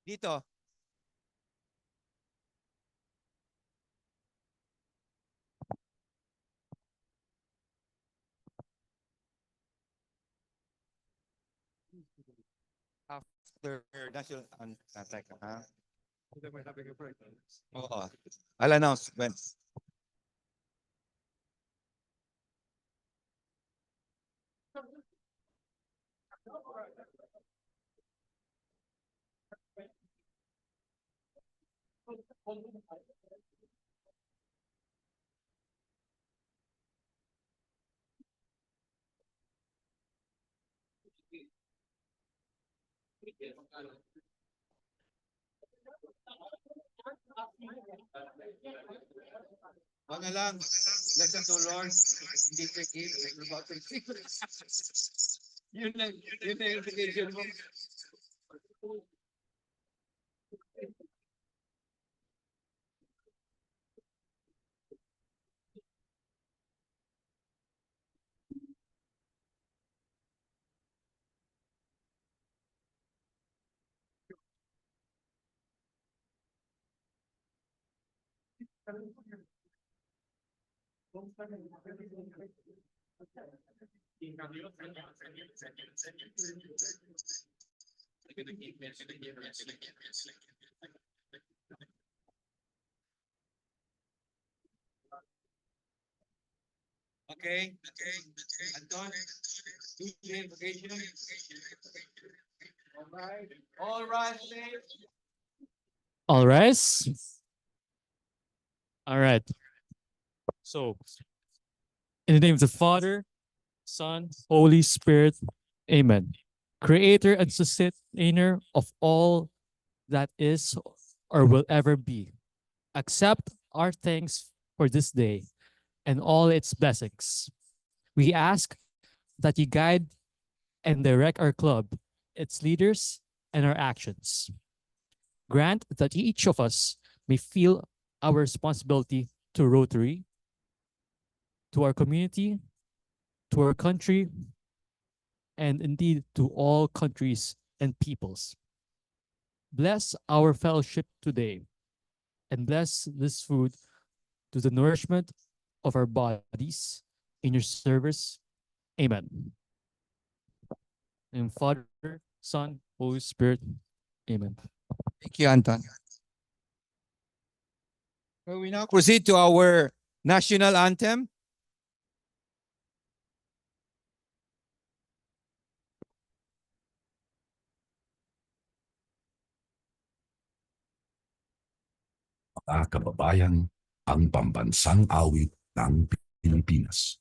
Dito. After national teka, ha? Oo. I'll announce when. Mga lang, lesson to Lord, hindi forgive, about to yun lang yung religion mo. Okay, Anton, do the invocation. All right, All rise. All right. So, in the name of the Father, Son, Holy Spirit, Amen. Creator and sustainer of all that is or will ever be. Accept our thanks for this day and all its blessings. We ask that you guide and direct our club, its leaders, and our actions. Grant that each of us may feel our responsibility to Rotary, to our community, to our country, and indeed to all countries and peoples. Bless our fellowship today and bless this food to the nourishment of our bodies in your service. Amen. In Father, Son, Holy Spirit. Amen. thank you, Anton. So we now proceed to our national anthem. Mga kababayan, ang pambansang awit ng Pilipinas.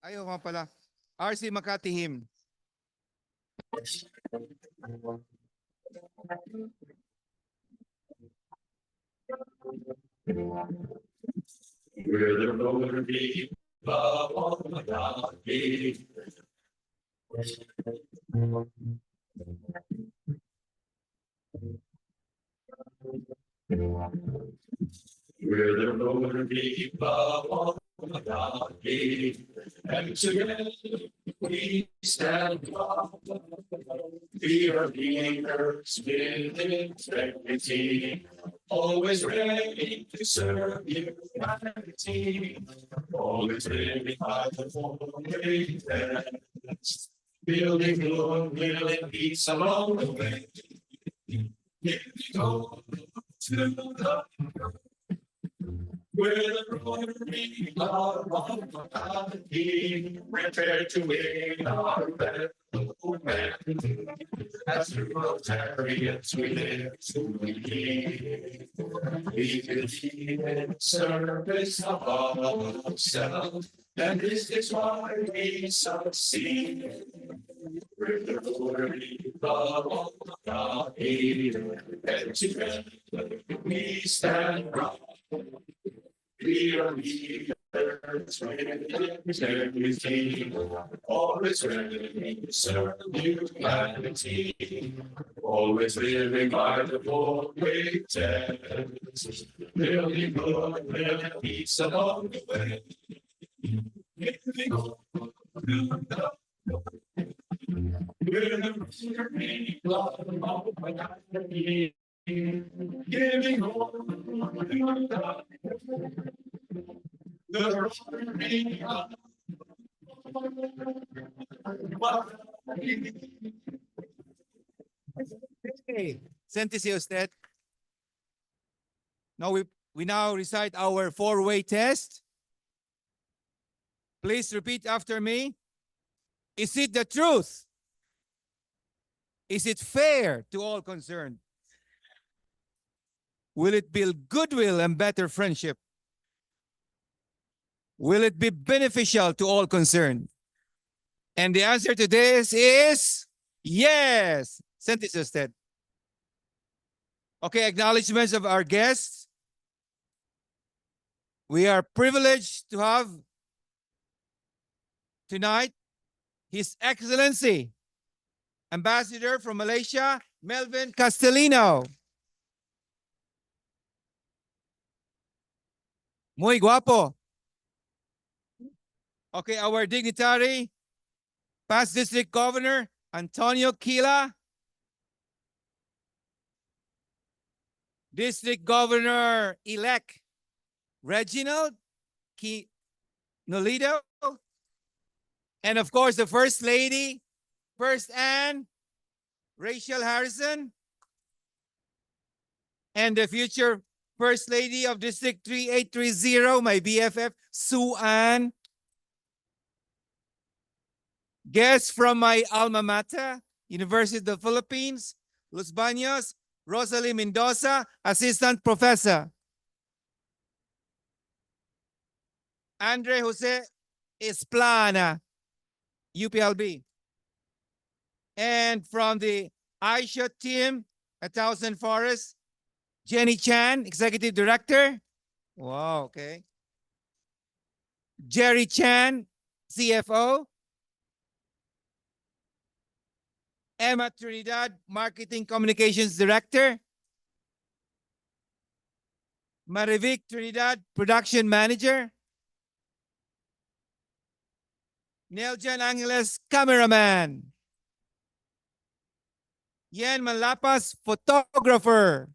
Ayaw nga pala. RC Makati hymn. Where the Lord be above Makati. Where the Lord be above Makati. And together we stand up. We are leaders with integrity. always ready to serve humanity, always living by the four-way test, building goodwill and peace along the way. Giving hope to the with a roaring of Makati, prepare to win our battle, man. As the Rotarians we live to lead, we believe in service of ourselves, and this is why we succeed. With the glory of Makati, and together we stand proud. We are leaders with everything, always ready to serve humanity, always living by the four-way test, building goodwill and peace along the way. Giving hope to the giving hope Okay. Sentence usted. Now we now recite our four-way test. Please repeat after me. Is it the truth? Is it fair to all concerned? Will it build goodwill and better friendship? Will it be beneficial to all concerned? And the answer to this is yes. Sentence usted. Okay, acknowledgements of our guests. We are privileged to have tonight His Excellency, Ambassador from Malaysia, Melvin Castellino. Muy guapo. Okay, our dignitary, past District Governor, Antonio Quila. District Governor-elect, Reginald Nolido. And of course, the First Lady, First Anne, Rachel Harrison. And the future First Lady of District 3830, my BFF, Sue Ann. Guests from my alma mater, University of the Philippines, Los Baños, Rosalie Mendoza, Assistant Professor. Andre Jose Esplana, UPLB. And from the Aisha team at Thousand Forest, Jenny Chan, Executive Director. Wow, okay. Jerry Chan, CFO. Emma Trinidad, Marketing Communications Director. Marivic Trinidad, Production Manager. Neljan Angeles, Cameraman. Yen Malapas, Photographer.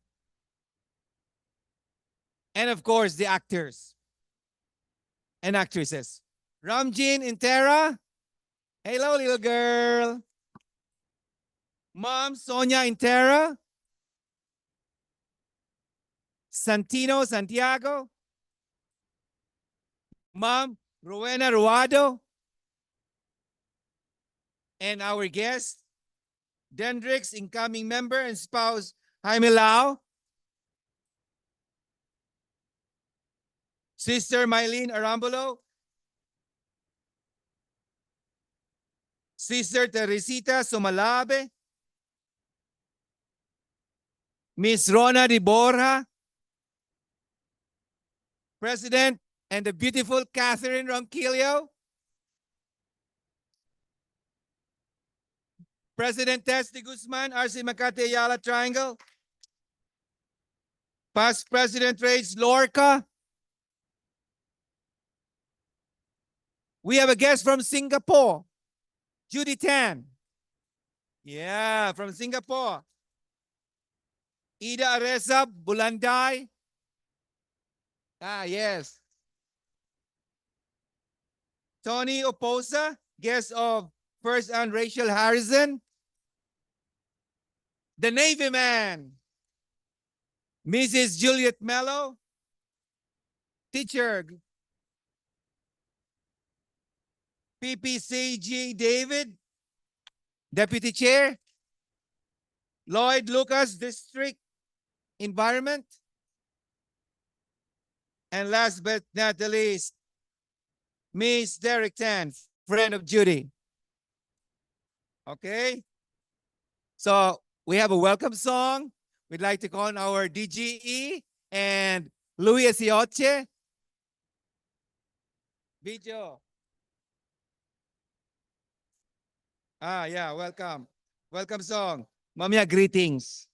And of course, the actors and actresses. Ramjin Intera. Hello, little girl. Mom, Sonia Intera. Santino Santiago. Mom, Rowena Ruado. And our guest, Dendrix, incoming member and spouse, Jaime Lau. Sister Mylene Arambolo. Sister Teresita Somalabe. Miss Rona de Borja. President and the beautiful Catherine Ronquillo. President Tess de Guzman, RC Makati Ayala Triangle. Past President Rage Lorca. We have a guest from Singapore, Judy Tan. Yeah, from Singapore. Ida Areza Bulanday. Ah, yes. Tony Oposa, guest of First and Rachel Harrison. The Navy Man, Mrs. Juliet Mello. Teacher, PPCG David. Deputy Chair, Lloyd Lucas, District Environment. And last but not the least, Miss Derek Tan, friend of Judy. Okay? So we have a welcome song. We'd like to call on our DGE and Louis Asioche. Video. Ah, yeah, welcome. Welcome song. Mamia, greetings.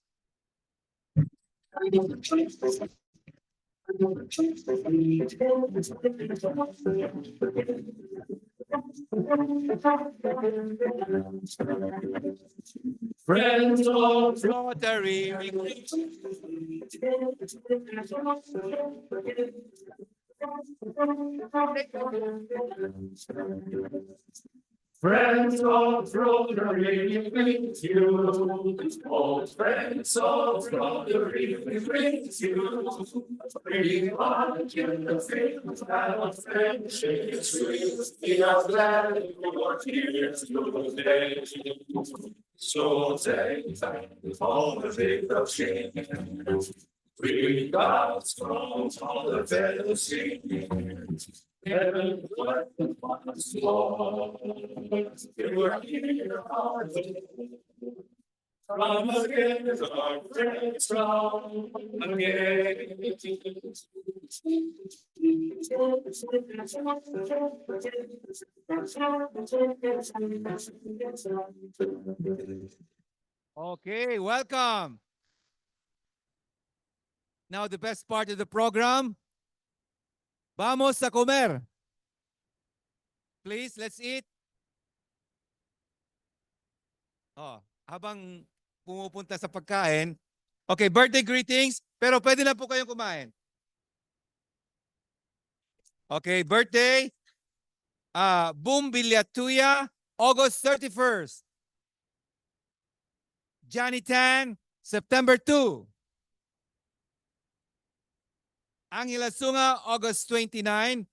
Friends of Rotary. Friends of Rotary, greet you. Old friends of Rotary, greet you. We want you to feel that friendship sweet. We are glad you are here today. So take time for the victory. We got strong for the fellowship. Heaven, what the once was. You are here, our from again, our friends from again. Okay, welcome. Now the best part of the program. Vamos a comer. Please, let's eat. Oh, habang pumupunta sa pagkain. Okay, birthday greetings, pero pwede na po kayong kumain. Okay, birthday. Boom Villatuya, August 31st. Johnny Tan, September 2. Angela Sunga, August 29.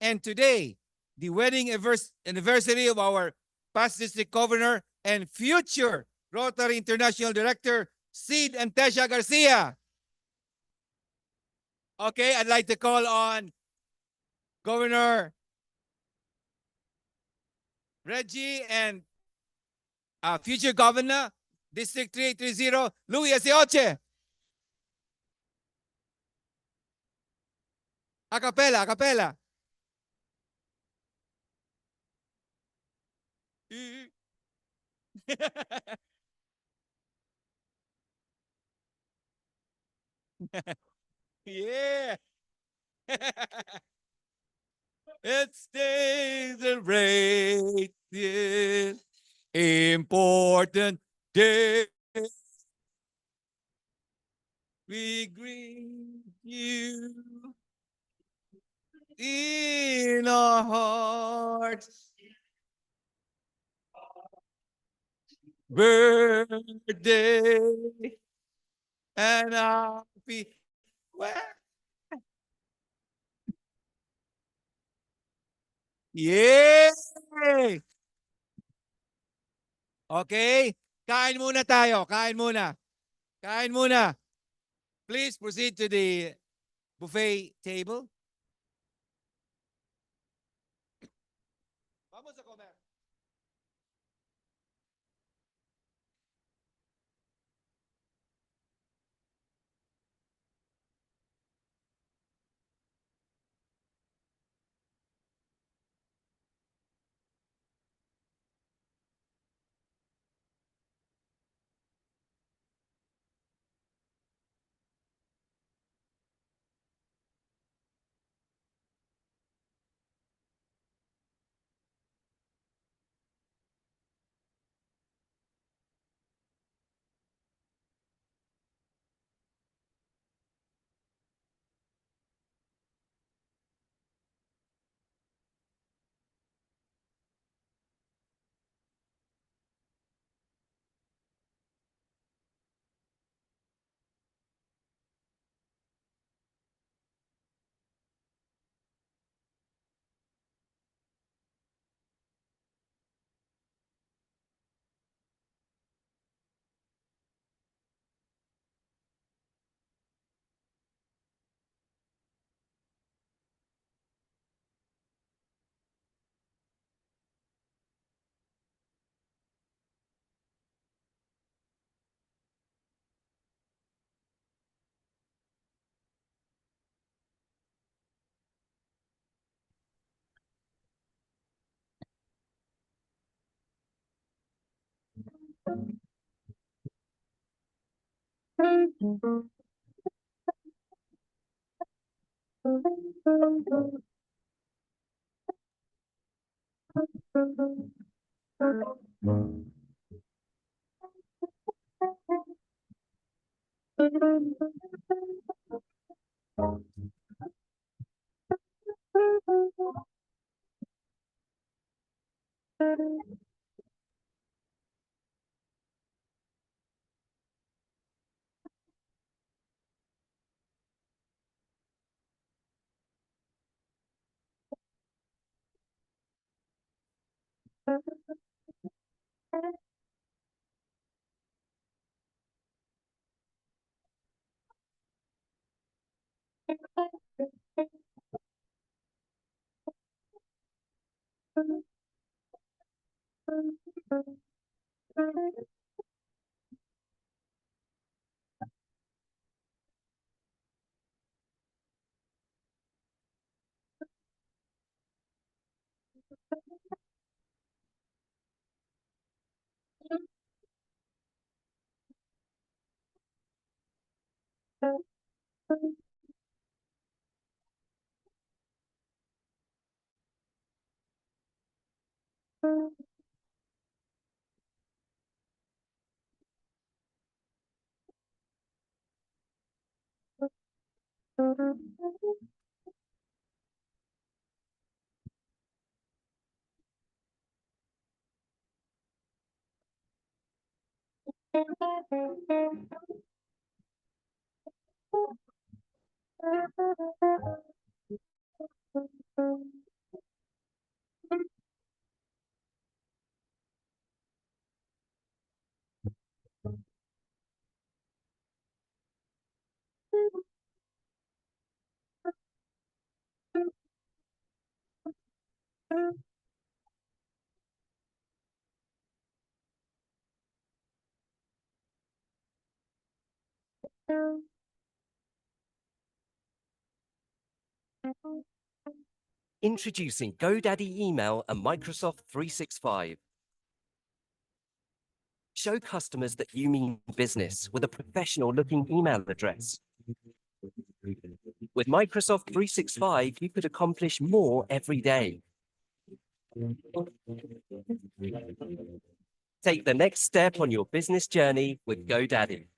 And today, the wedding anniversary of our past district governor and future Rotary International Director, Sid and Tesha Garcia. Okay, I'd like to call on Governor Reggie and future governor, District 3830, Louis Asioche. A capella, a capella. Yeah. It stays a rate, important day. We greet you in our hearts. Birthday and happy. Well, yay! Okay, kain muna tayo. Kain muna. Kain muna. Please proceed to the buffet table. Vamos a comer. Introducing GoDaddy Email and Microsoft 365. Show customers that you mean business with a professional looking email address. With Microsoft 365, you could accomplish more every day. Take the next step on your business journey with GoDaddy.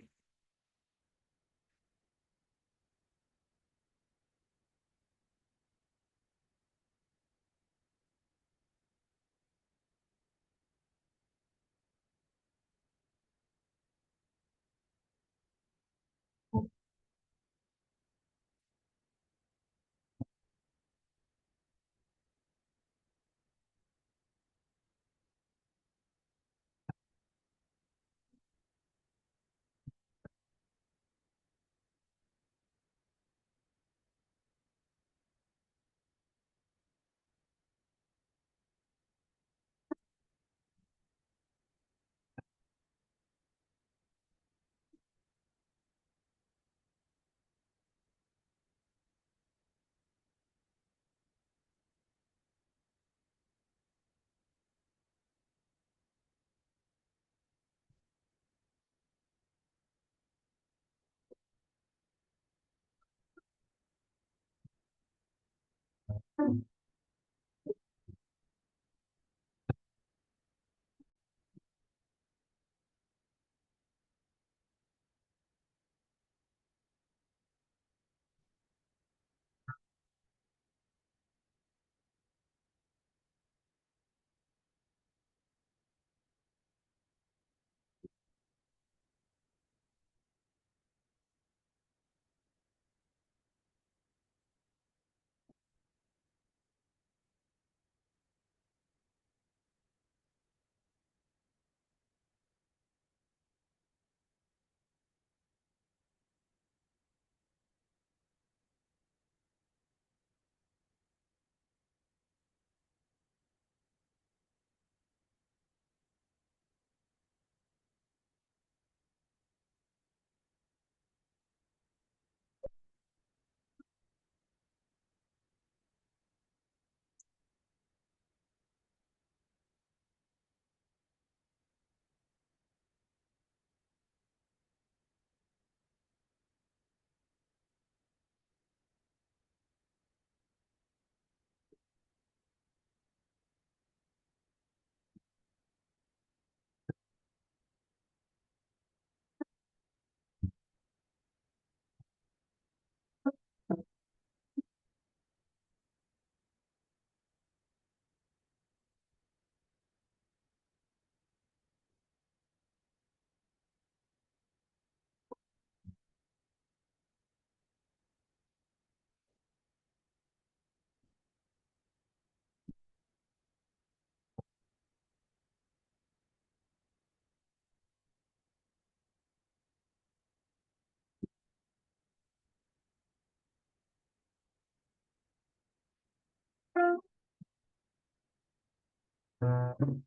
Front.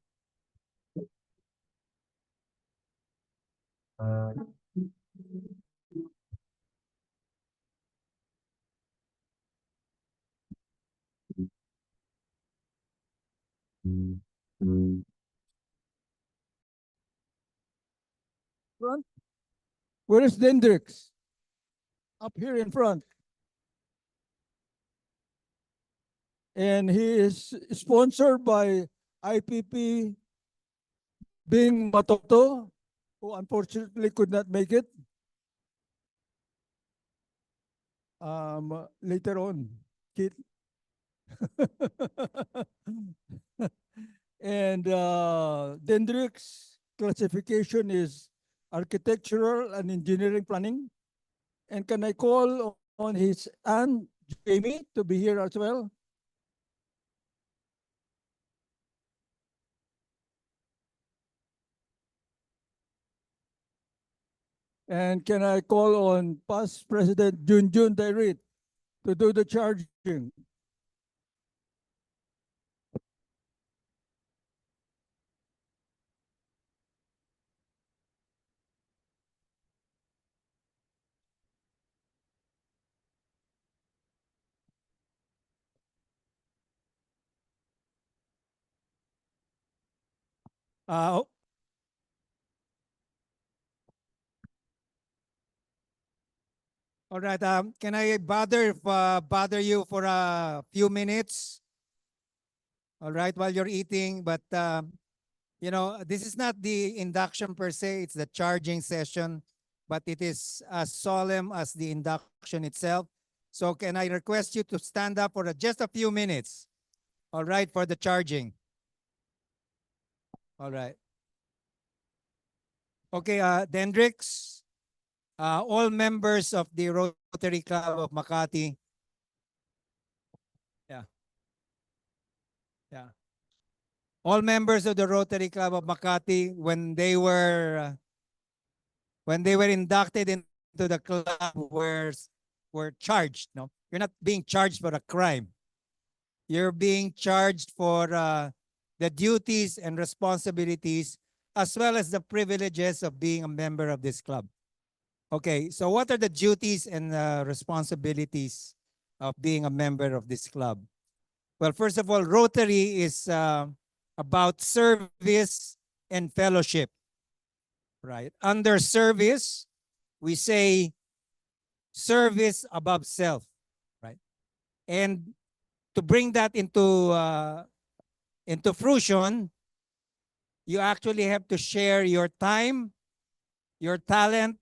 Where is Dendrix? Up here in front. And he is sponsored by IPP Bing Matoto, who unfortunately could not make it. Later on, Kit. And Dendrix classification is architectural and engineering planning. And can I call on his aunt Jamie to be here as well? And can I call on past President Junjun Dairit to do the charging? Uh, All right. Can I bother you for a few minutes? All right, while you're eating, but you know, this is not the induction per se; it's the charging session, but it is as solemn as the induction itself. So, can I request you to stand up for just a few minutes? All right, for the charging. All right. Okay, Dendrix, all members of the Rotary Club of Makati. Yeah. Yeah. All members of the Rotary Club of Makati, when they were inducted into the club, were charged. No, you're not being charged for a crime. You're being charged for the duties and responsibilities, as well as the privileges of being a member of this club. Okay, so what are the duties and responsibilities of being a member of this club? Well, first of all, Rotary is about service and fellowship, right? Under service, we say service above self, right? And to bring that into fruition, you actually have to share your time, your talent,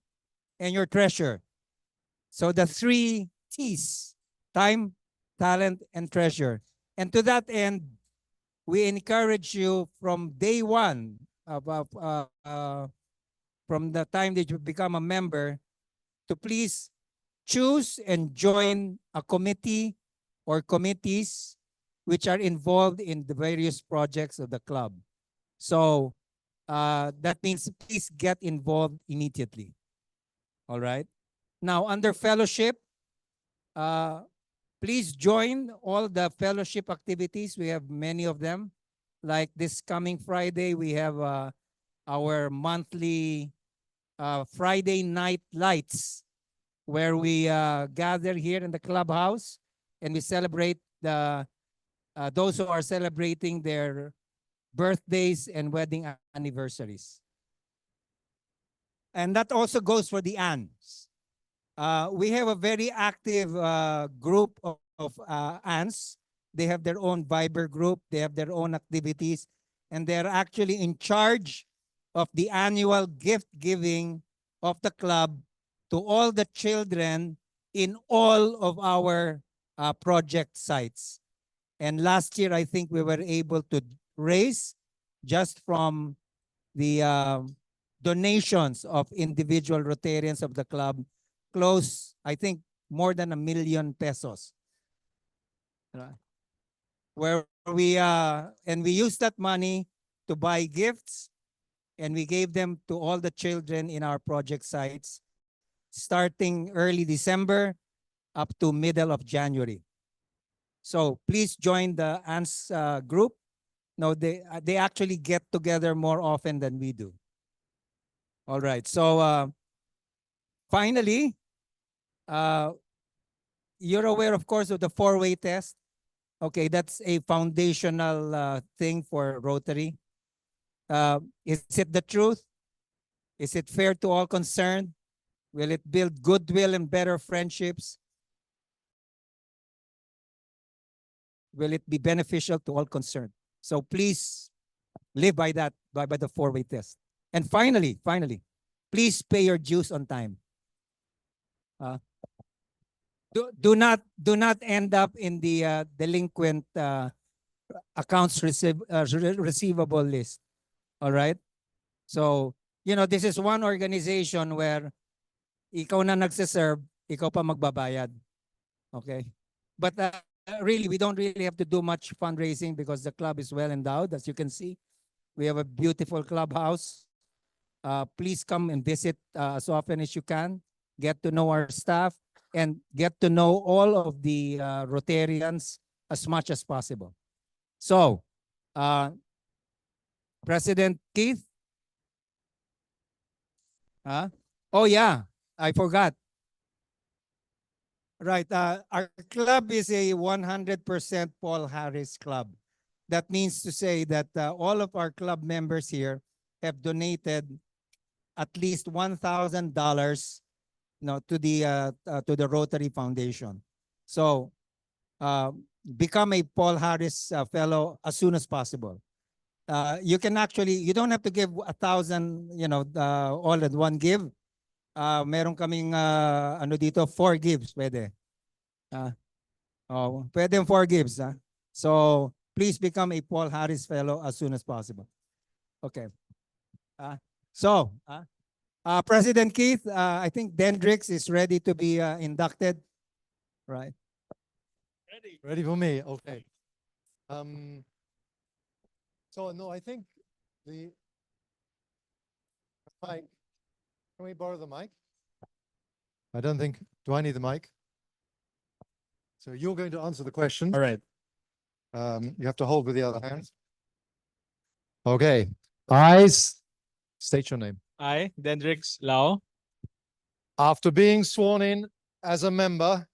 and your treasure. So the three T's: time, talent, and treasure. And to that end, we encourage you from day one, from the time that you become a member, to please choose and join a committee or committees which are involved in the various projects of the club. So that means please get involved immediately. All right. Now, under fellowship, uh, please join all the fellowship activities. We have many of them. Like this coming Friday, we have our monthly Friday night lights, where we gather here in the clubhouse and we celebrate those who are celebrating their birthdays and wedding anniversaries. And that also goes for the aunts. We have a very active group of aunts. They have their own Viber group. They have their own activities. And they're actually in charge of the annual gift giving of the club to all the children in all of our project sites. And last year, I think we were able to raise, just from the donations of individual Rotarians of the club, close, I think, more than 1,000,000 pesos. Where we used that money to buy gifts, and we gave them to all the children in our project sites, starting early December up to middle of January. So please join the ANS group. No, they actually get together more often than we do. All right. So finally, uh, you're aware, of course, of the four-way test. Okay, that's a foundational thing for Rotary. Is it the truth? Is it fair to all concerned? Will it build goodwill and better friendships? Will it be beneficial to all concerned? So please live by that, by the four-way test. And finally, please pay your dues on time. Do not end up in the delinquent accounts receivable list. All right? So, this is one organization where ikaw na nagsiserve, ikaw pa magbabayad. Okay? But really, we don't really have to do much fundraising because the club is well endowed. As you can see, we have a beautiful clubhouse. Please come and visit as often as you can. Get to know our staff and get to know all of the Rotarians as much as possible. So, President Keith? Oh yeah, I forgot. Right, our club is a 100% Paul Harris club. That means to say that all of our club members here have donated at least $1,000, to the Rotary Foundation. So become a Paul Harris fellow as soon as possible. You don't have to give 1,000, all at one give. Meron kaming dito, 4 gives, pwede. Pwede 4 gives. So please become a Paul Harris fellow as soon as possible. Okay. So, President Keith, I think Dendrix is ready to be inducted, right? Ready for me? Okay. So no, I think the mic. Can we borrow the mic? I don't think. Do I need the mic? So you're going to answer the question. All right. You have to hold with the other hand. Okay. Eyes. State your name. I, Dendrix Lao, After being sworn in as a member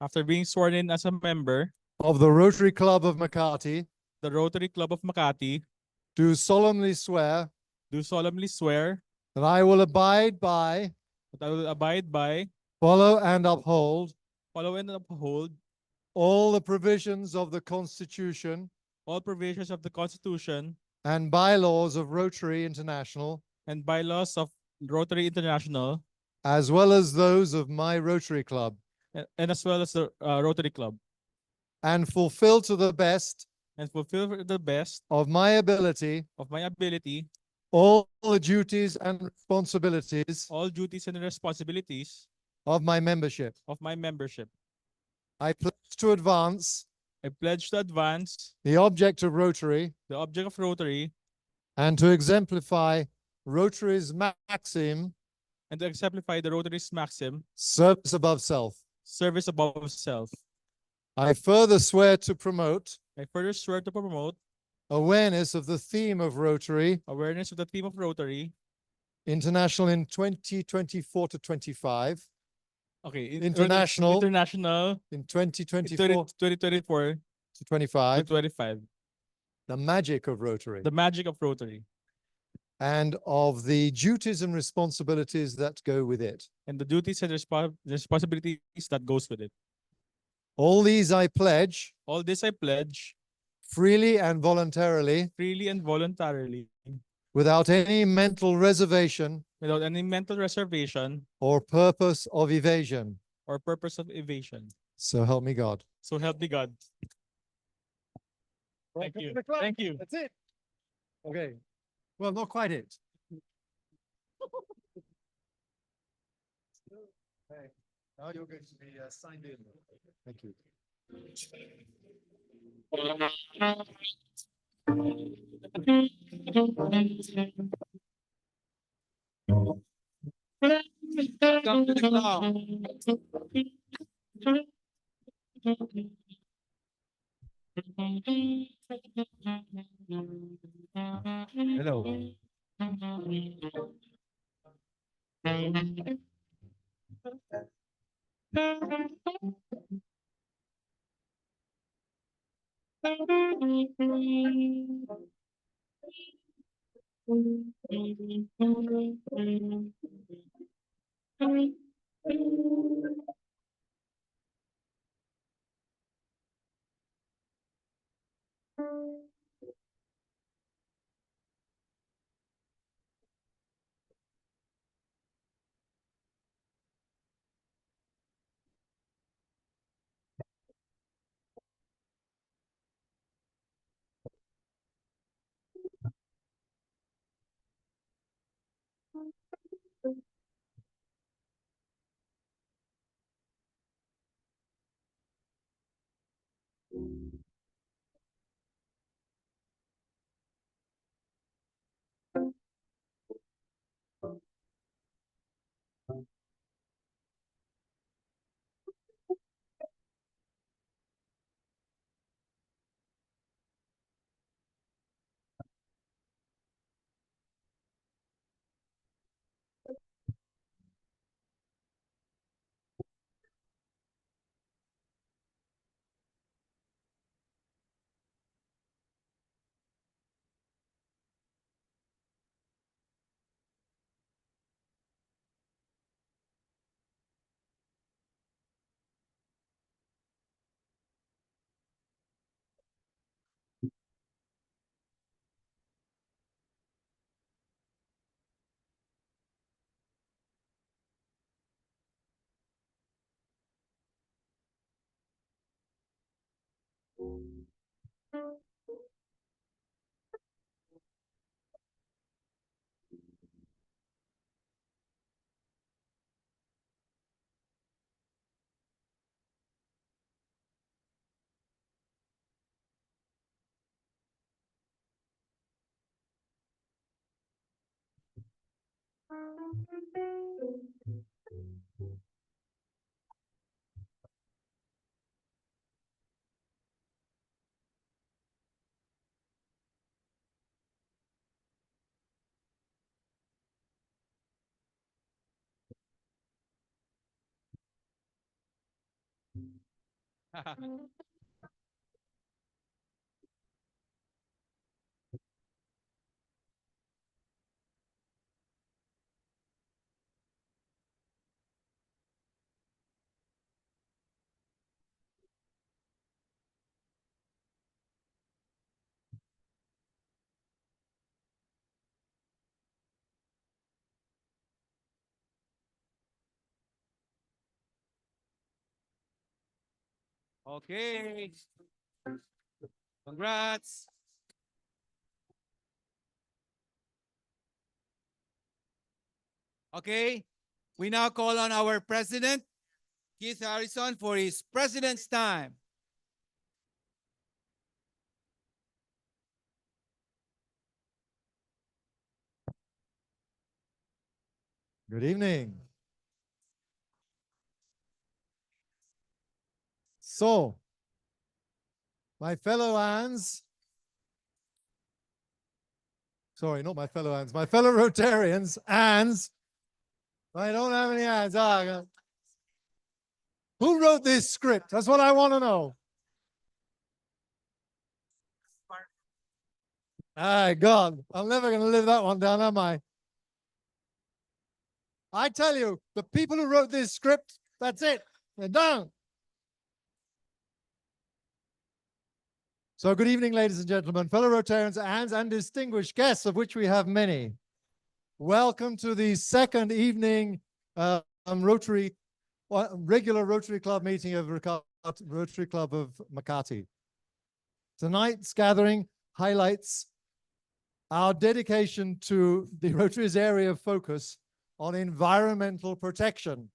after being sworn in as a member of the Rotary Club of Makati, the Rotary Club of Makati, do solemnly swear do solemnly swear that I will abide by, that I will abide by, follow and uphold follow and uphold all the provisions of the Constitution all provisions of the Constitution and bylaws of Rotary International, and bylaws of Rotary International, as well as those of my Rotary Club, and as well as the Rotary Club, and fulfill to the best and fulfill to the best of my ability of my ability all the duties and responsibilities all duties and responsibilities of my membership. of my membership. I pledge to advance I pledge to advance the object of Rotary the object of Rotary and to exemplify Rotary's maxim, and to exemplify the Rotary's maxim, service above self. service above self. I further swear to promote I further swear to promote awareness of the theme of Rotary awareness of the theme of Rotary. International in 2024 to 25, Okay, International. international in in 2024 2024 to to 25, 25. the magic of Rotary The magic of Rotary and of the duties and responsibilities that go with it. and the duties and responsibilities that goes with it. All these I pledge All this I pledge freely and voluntarily, freely and voluntarily, without any mental reservation without any mental reservation or purpose of evasion. or purpose of evasion. So help me God. So help me God. Thank you. Thank you. That's it. Okay. Well, not quite it. Okay. Now you're going to be signed in. Thank you. Come to the club. Hello. Okay. Congrats. Okay. We now call on our president, Keith Harrison, for his president's time. Good evening. So, my fellow Anns, sorry, not my fellow Anns, my fellow Rotarians, Anns. I don't have any Anns. Who wrote this script? That's what I want to know. God, I'm never going to live that one down, am I? I tell you, the people who wrote this script, that's it. They're done. So good evening, ladies and gentlemen, fellow Rotarians, and distinguished guests, of which we have many. Welcome to the second evening regular Rotary Club meeting of Rotary Club of Makati. Tonight's gathering highlights our dedication to the Rotary's area of focus on environmental protection.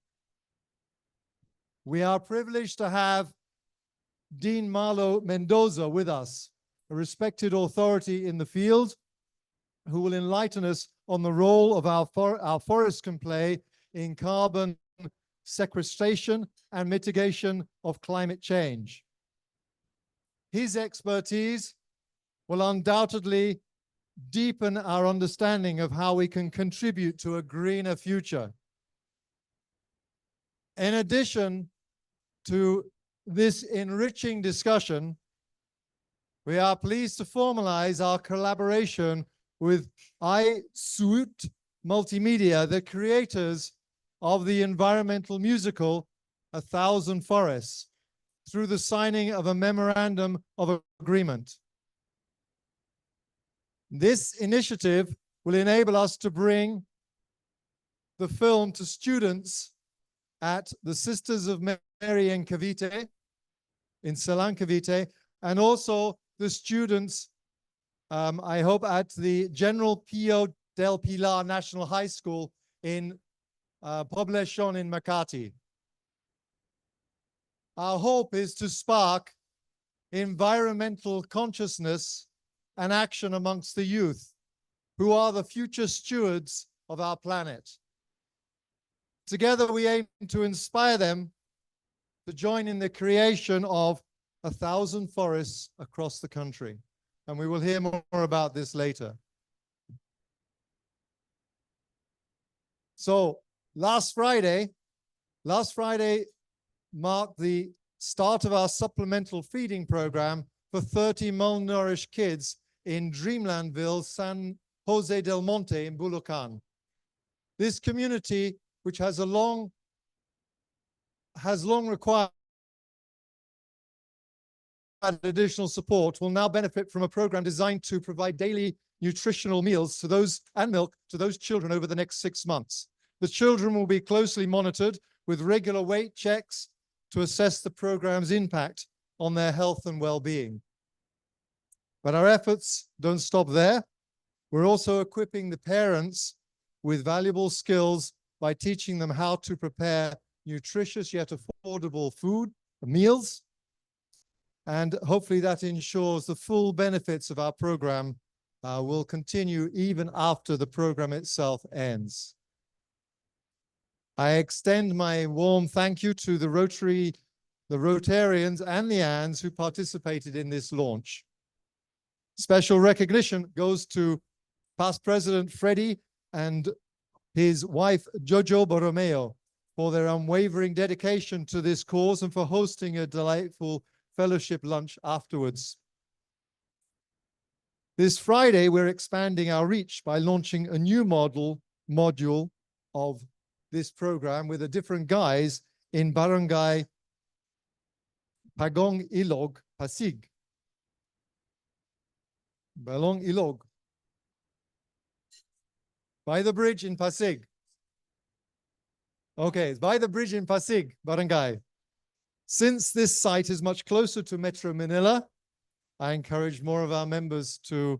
We are privileged to have Dean Marlo Mendoza with us, a respected authority in the field, who will enlighten us on the role of our forests can play in carbon sequestration and mitigation of climate change. His expertise will undoubtedly deepen our understanding of how we can contribute to a greener future. In addition to this enriching discussion, we are pleased to formalize our collaboration with iSuit Multimedia, the creators of the environmental musical A Thousand Forests, through the signing of a memorandum of agreement. This initiative will enable us to bring the film to students at the Sisters of Mary in Cavite, in Silang Cavite, and also the students, I hope, at the General Pio del Pilar National High School in Poblacion in Makati. Our hope is to spark environmental consciousness and action amongst the youth, who are the future stewards of our planet. Together, we aim to inspire them to join in the creation of 1,000 forests across the country. And we will hear more about this later. So last Friday marked the start of our supplemental feeding program for 30 malnourished kids in Dreamlandville, San Jose del Monte in Bulacan. This community, which has long required additional support, will now benefit from a program designed to provide daily nutritional meals to those and milk to those children over the next 6 months. The children will be closely monitored with regular weight checks to assess the program's impact on their health and well-being. But our efforts don't stop there. We're also equipping the parents with valuable skills by teaching them how to prepare nutritious yet affordable food, meals, and hopefully that ensures the full benefits of our program will continue even after the program itself ends. I extend my warm thank you to the Rotarians and the ANs who participated in this launch. Special recognition goes to past President Freddie and his wife Jojo Borromeo for their unwavering dedication to this cause and for hosting a delightful fellowship lunch afterwards. This Friday, we're expanding our reach by launching a new module of this program with a different guise in Barangay Pagong Ilog, Pasig. Balong Ilog. By the bridge in Pasig. Okay, it's by the bridge in Pasig, Barangay. Since this site is much closer to Metro Manila, I encourage more of our members to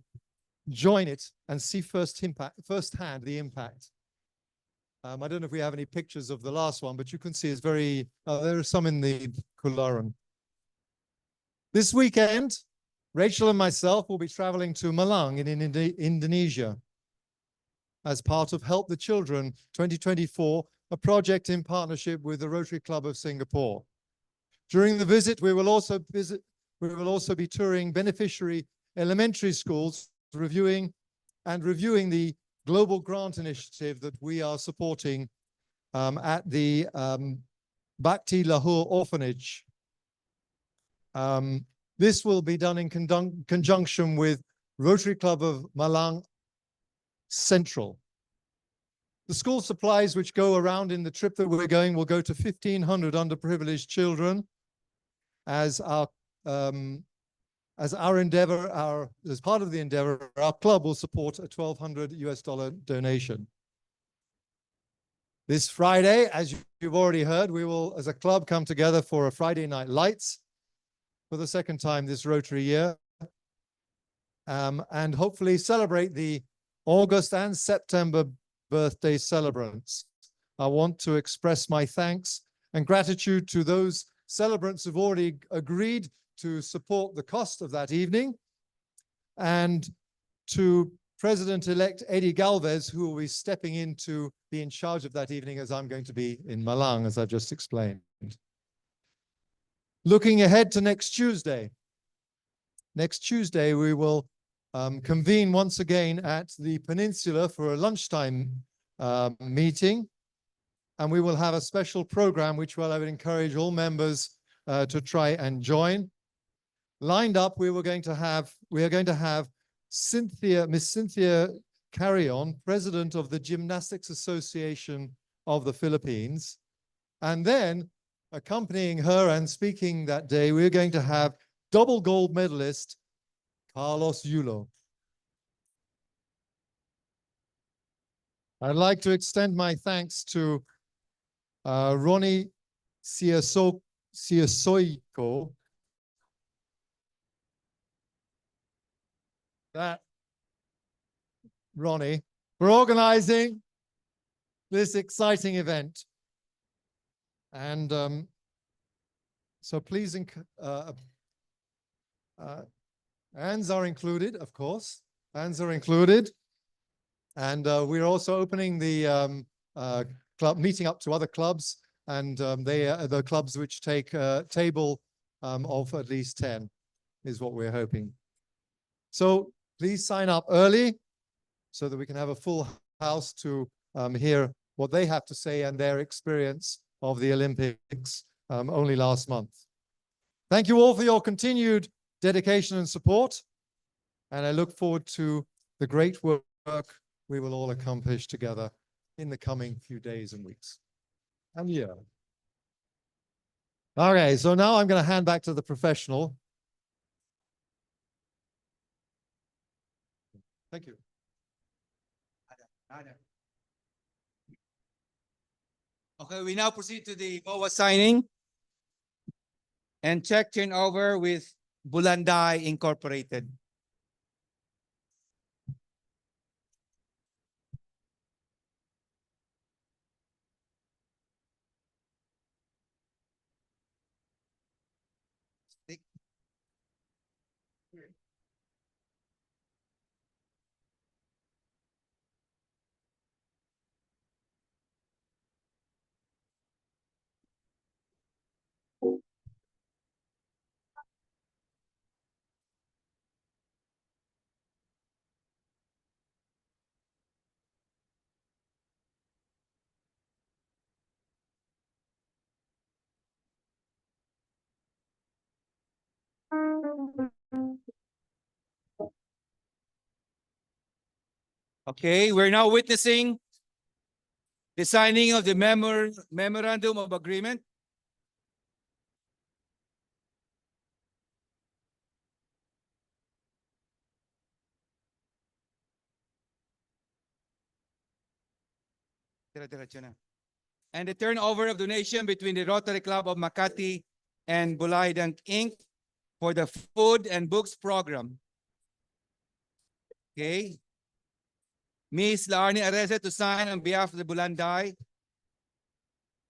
join it and see firsthand the impact. I don't know if we have any pictures of the last one, but you can see it's very, there are some in the Kularan. This weekend, Rachel and myself will be traveling to Malang in Indonesia as part of Help the Children 2024, a project in partnership with the Rotary Club of Singapore. During the visit, we will also be touring beneficiary elementary schools, reviewing the global grant initiative that we are supporting at the Bhakti Lahore Orphanage. This will be done in conjunction with Rotary Club of Malang Central. The school supplies which go around in the trip that we're going will go to 1,500 underprivileged children as our endeavor, as part of the endeavor, our club will support a $1,200 donation. This Friday, as you've already heard, we will, as a club, come together for a Friday Night Lights for the second time this Rotary year, and hopefully celebrate the August and September birthday celebrants. I want to express my thanks and gratitude to those celebrants who've already agreed to support the cost of that evening, and to President-elect Eddie Galvez, who will be stepping in to be in charge of that evening, as I'm going to be in Malang, as I've just explained. Looking ahead to next Tuesday. Next Tuesday, we will convene once again at the Peninsula for a lunchtime meeting. And we will have a special program, which I would encourage all members to try and join. Lined up, we are going to have Miss Cynthia Carrion, President of the Gymnastics Association of the Philippines. And then accompanying her and speaking that day, we're going to have double gold medalist Carlos Yulo. I'd like to extend my thanks to Ronnie Siasoiko, Ronnie, for organizing this exciting event. And so please, hands are included, of course. Hands are included. And we're also opening the club, meeting up to other clubs, and they are the clubs which take a table of at least 10 is what we're hoping. So please sign up early so that we can have a full house to hear what they have to say and their experience of the Olympics only last month. Thank you all for your continued dedication and support. And I look forward to the great work we will all accomplish together in the coming few days and weeks. And yeah. Okay, so now I'm going to hand back to the professional. Thank you. Okay, we now proceed to the BOA signing and check turnover with Bulanday Incorporated. Okay, we're now witnessing the signing of the memorandum of agreement. And the turnover of donation between the Rotary Club of Makati and Bulaydang Inc. for the food and books program. Okay. Ms. Laarni Areza to sign on behalf of the Bulanday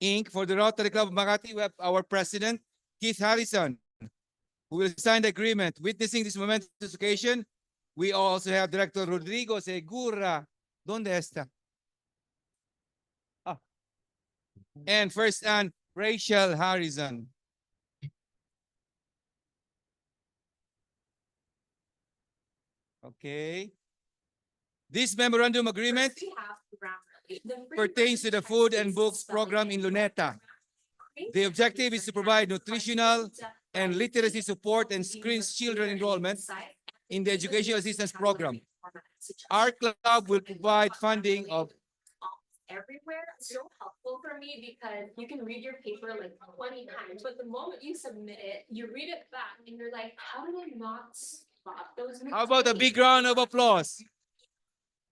Inc. For the Rotary Club of Makati, we have our president, Keith Harrison, who will sign the agreement. Witnessing this momentous occasion, we also have Director Rodrigo Segura. ¿Dónde está? Ah. And first and Rachel Harrison. Okay. This memorandum agreement pertains to the food and books program in Luneta. The objective is to provide nutritional and literacy support and screens children enrollment in the educational assistance program. Our club will provide funding of everywhere. It's so helpful for me because you can read your paper like 20 times, but the moment you submit it, you read it back and you're like, how did I not spot those? How about a big round of applause?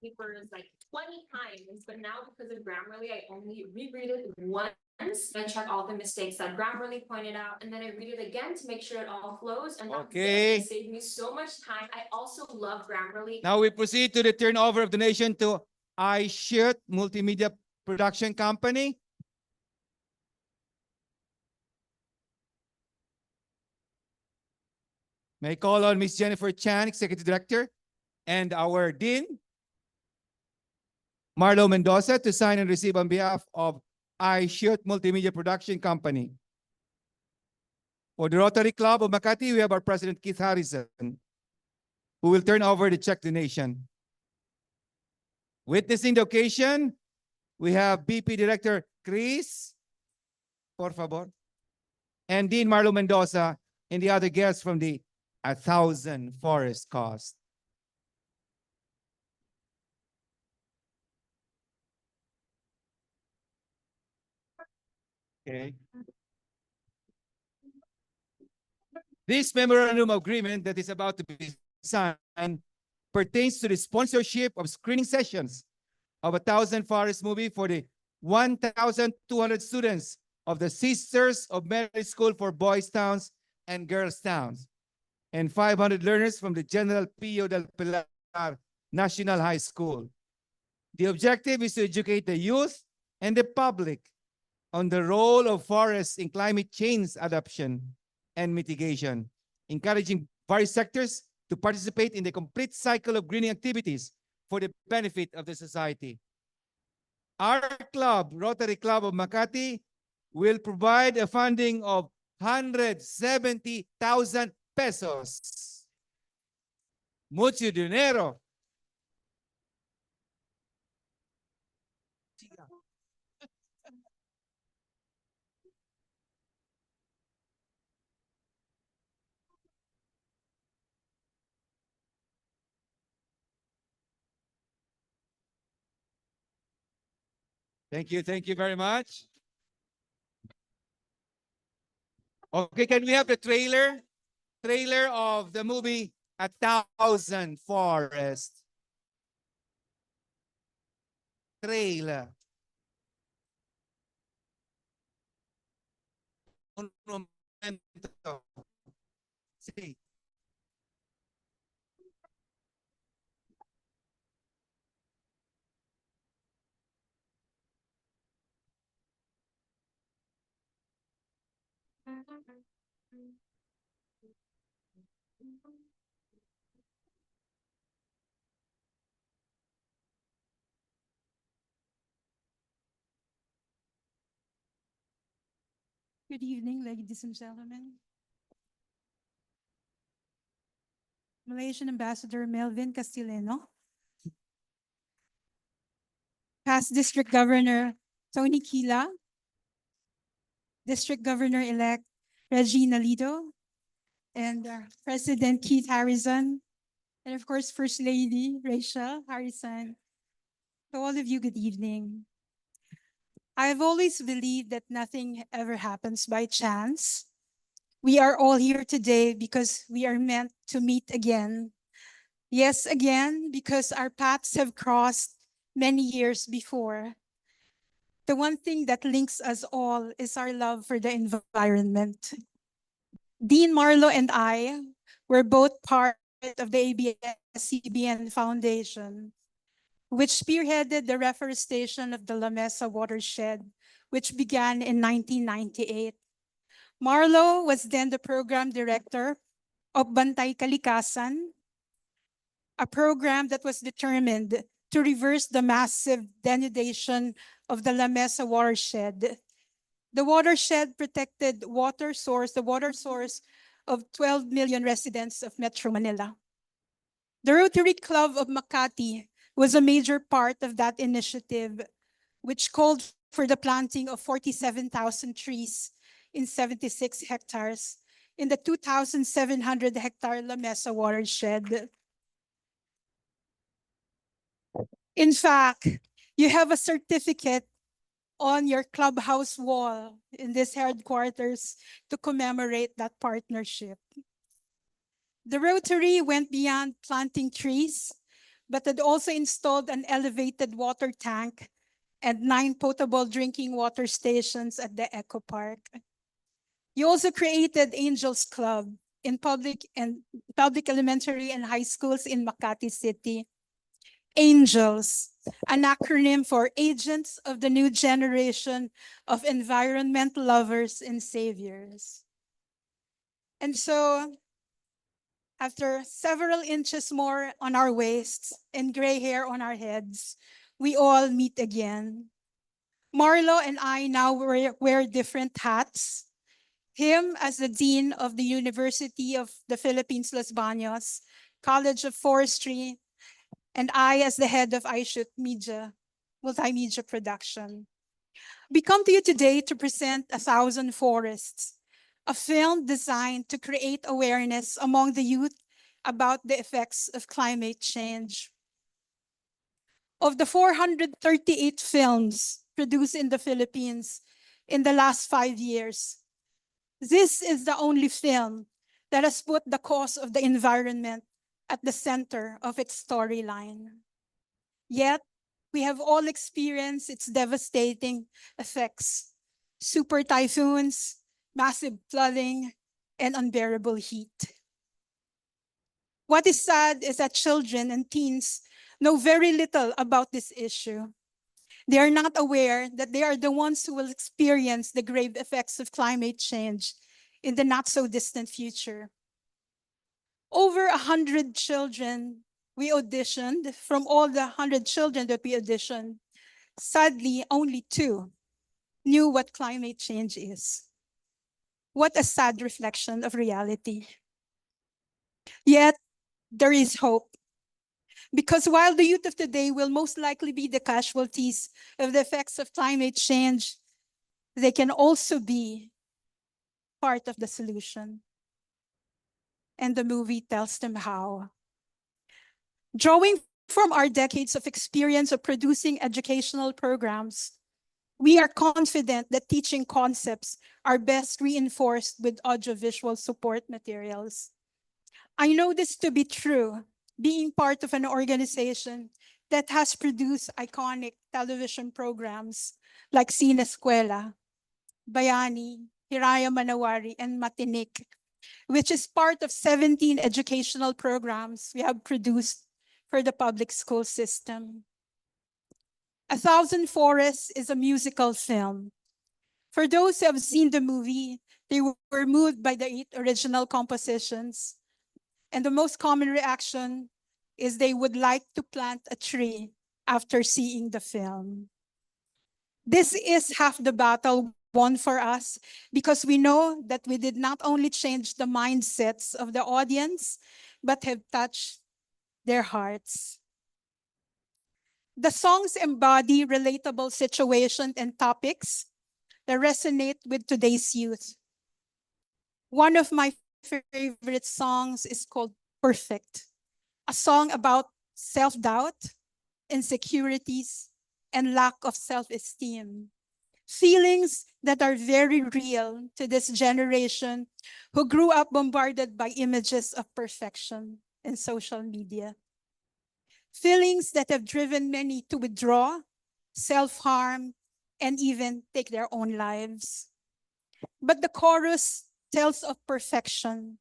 Papers like 20 times, but now because of Grammarly, I only reread it once and check all the mistakes that Grammarly pointed out, and then I read it again to make sure it all flows. And that's Okay. it saved me so much time. I also love Grammarly. Now we proceed to the turnover of donation to iShoot Multimedia Production Company. May I call on Ms. Jennifer Chan, Executive Director, and our Dean, Marlo Mendoza, to sign and receive on behalf of iShoot Multimedia Production Company. For the Rotary Club of Makati, we have our President, Keith Harrison. who will turn over the check donation. Witnessing the occasion, we have BP Director Chris, por favor, and Dean Marlo Mendoza, and the other guests from the 1,000 Forest Cause. Okay. This memorandum of agreement that is about to be signed pertains to the sponsorship of screening sessions of 1,000 Forest movie for the 1,200 students of the Sisters of Mary School for Boys Towns and Girls Towns, and 500 learners from the General Pio del Pilar National High School. The objective is to educate the youth and the public on the role of forests in climate change adaptation and mitigation, encouraging various sectors to participate in the complete cycle of greening activities for the benefit of the society. Our club, Rotary Club of Makati, will provide a funding of 170,000 pesos. Mucho dinero. Thank you very much. Okay, can we have the trailer of the movie 1,000 Forest? Trailer. Un momento. Sí. Good evening, ladies and gentlemen. Malaysian Ambassador Melvin Castilleno, past District Governor Tony Kila, District Governor-elect Regina Lido, and President Keith Harrison, and of course, First Lady Rachel Harrison. To all of you, good evening. I have always believed that nothing ever happens by chance. We are all here today because we are meant to meet again. Yes, again, because our paths have crossed many years before. The one thing that links us all is our love for the environment. Dean Marlo and I were both part of the ABS-CBN Foundation, which spearheaded the reforestation of the La Mesa watershed, which began in 1998. Marlo was then the program director of Bantay Kalikasan, a program that was determined to reverse the massive denudation of the La Mesa watershed. The watershed protected the water source of 12 million residents of Metro Manila. The Rotary Club of Makati was a major part of that initiative, which called for the planting of 47,000 trees in 76 hectares in the 2,700 hectare La Mesa watershed. In fact, you have a certificate on your clubhouse wall in this headquarters to commemorate that partnership. The Rotary went beyond planting trees, but had also installed an elevated water tank and 9 potable drinking water stations at the Eco Park. You also created Angels Club in public elementary and high schools in Makati City. Angels, an acronym for Agents of the New Generation of Environment Lovers and Saviors. And so, after several inches more on our waists and gray hair on our heads, we all meet again. Marlo and I now wear different hats. Him as the Dean of the University of the Philippines, Los Baños, College of Forestry, and I as the head of iShoot Media, Multimedia Production. We come to you today to present A Thousand Forests, a film designed to create awareness among the youth about the effects of climate change. Of the 438 films produced in the Philippines in the last 5 years, this is the only film that has put the cause of the environment at the center of its storyline. Yet, we have all experienced its devastating effects: super typhoons, massive flooding, and unbearable heat. What is sad is that children and teens know very little about this issue. They are not aware that they are the ones who will experience the grave effects of climate change in the not so distant future. Over 100 children we auditioned. From all the 100 children that we auditioned, sadly, only 2 knew what climate change is. What a sad reflection of reality. Yet, there is hope. Because while the youth of today will most likely be the casualties of the effects of climate change, they can also be part of the solution. And the movie tells them how. Drawing from our decades of experience of producing educational programs, we are confident that teaching concepts are best reinforced with audiovisual support materials. I know this to be true, being part of an organization that has produced iconic television programs like Cine Escuela, Bayani, Hiraya Manawari, and Matinik, which is part of 17 educational programs we have produced for the public school system. A Thousand Forests is a musical film. For those who have seen the movie, they were moved by the 8 original compositions. And the most common reaction is they would like to plant a tree after seeing the film. This is half the battle won for us because we know that we did not only change the mindsets of the audience, but have touched their hearts. The songs embody relatable situations and topics that resonate with today's youth. One of my favorite songs is called Perfect, a song about self-doubt, insecurities, and lack of self-esteem. Feelings that are very real to this generation who grew up bombarded by images of perfection in social media. Feelings that have driven many to withdraw, self-harm, and even take their own lives. But the chorus tells of perfection,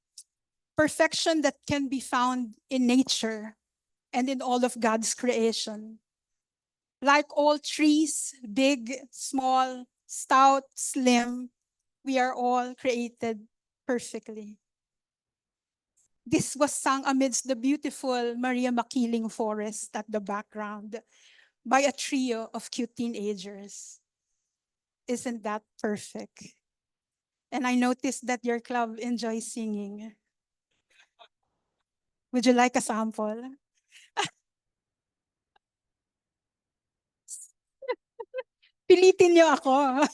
perfection that can be found in nature and in all of God's creation. Like all trees, big, small, stout, slim, we are all created perfectly. This was sung amidst the beautiful Maria Makiling forest at the background by a trio of cute teenagers. Isn't that perfect? And I noticed that your club enjoys singing. Would you like a sample? Pilitin niyo ako.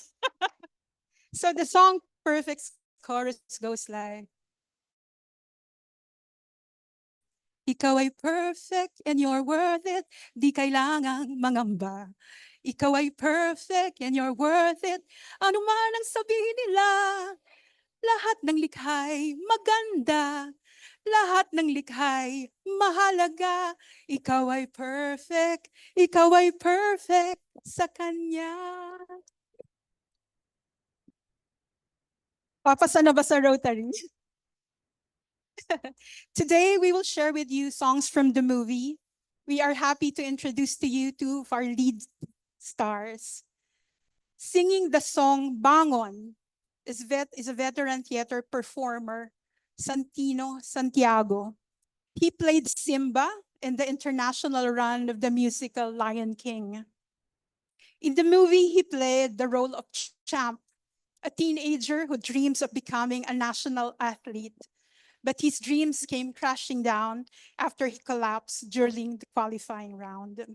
So the song Perfect chorus goes like, ikaw ay perfect and you're worth it, di kailangang mangamba. Ikaw ay perfect and you're worth it, ano man ang sabihin nila. Lahat ng likha'y maganda, lahat ng likha'y mahalaga. Ikaw ay perfect sa Kanya. Papasa na ba sa Rotary? Today, we will share with you songs from the movie. We are happy to introduce to you 2 of our lead stars. Singing the song Bangon is a veteran theater performer, Santino Santiago. He played Simba in the international run of the musical Lion King. In the movie, he played the role of Champ, a teenager who dreams of becoming a national athlete, but his dreams came crashing down after he collapsed during the qualifying round.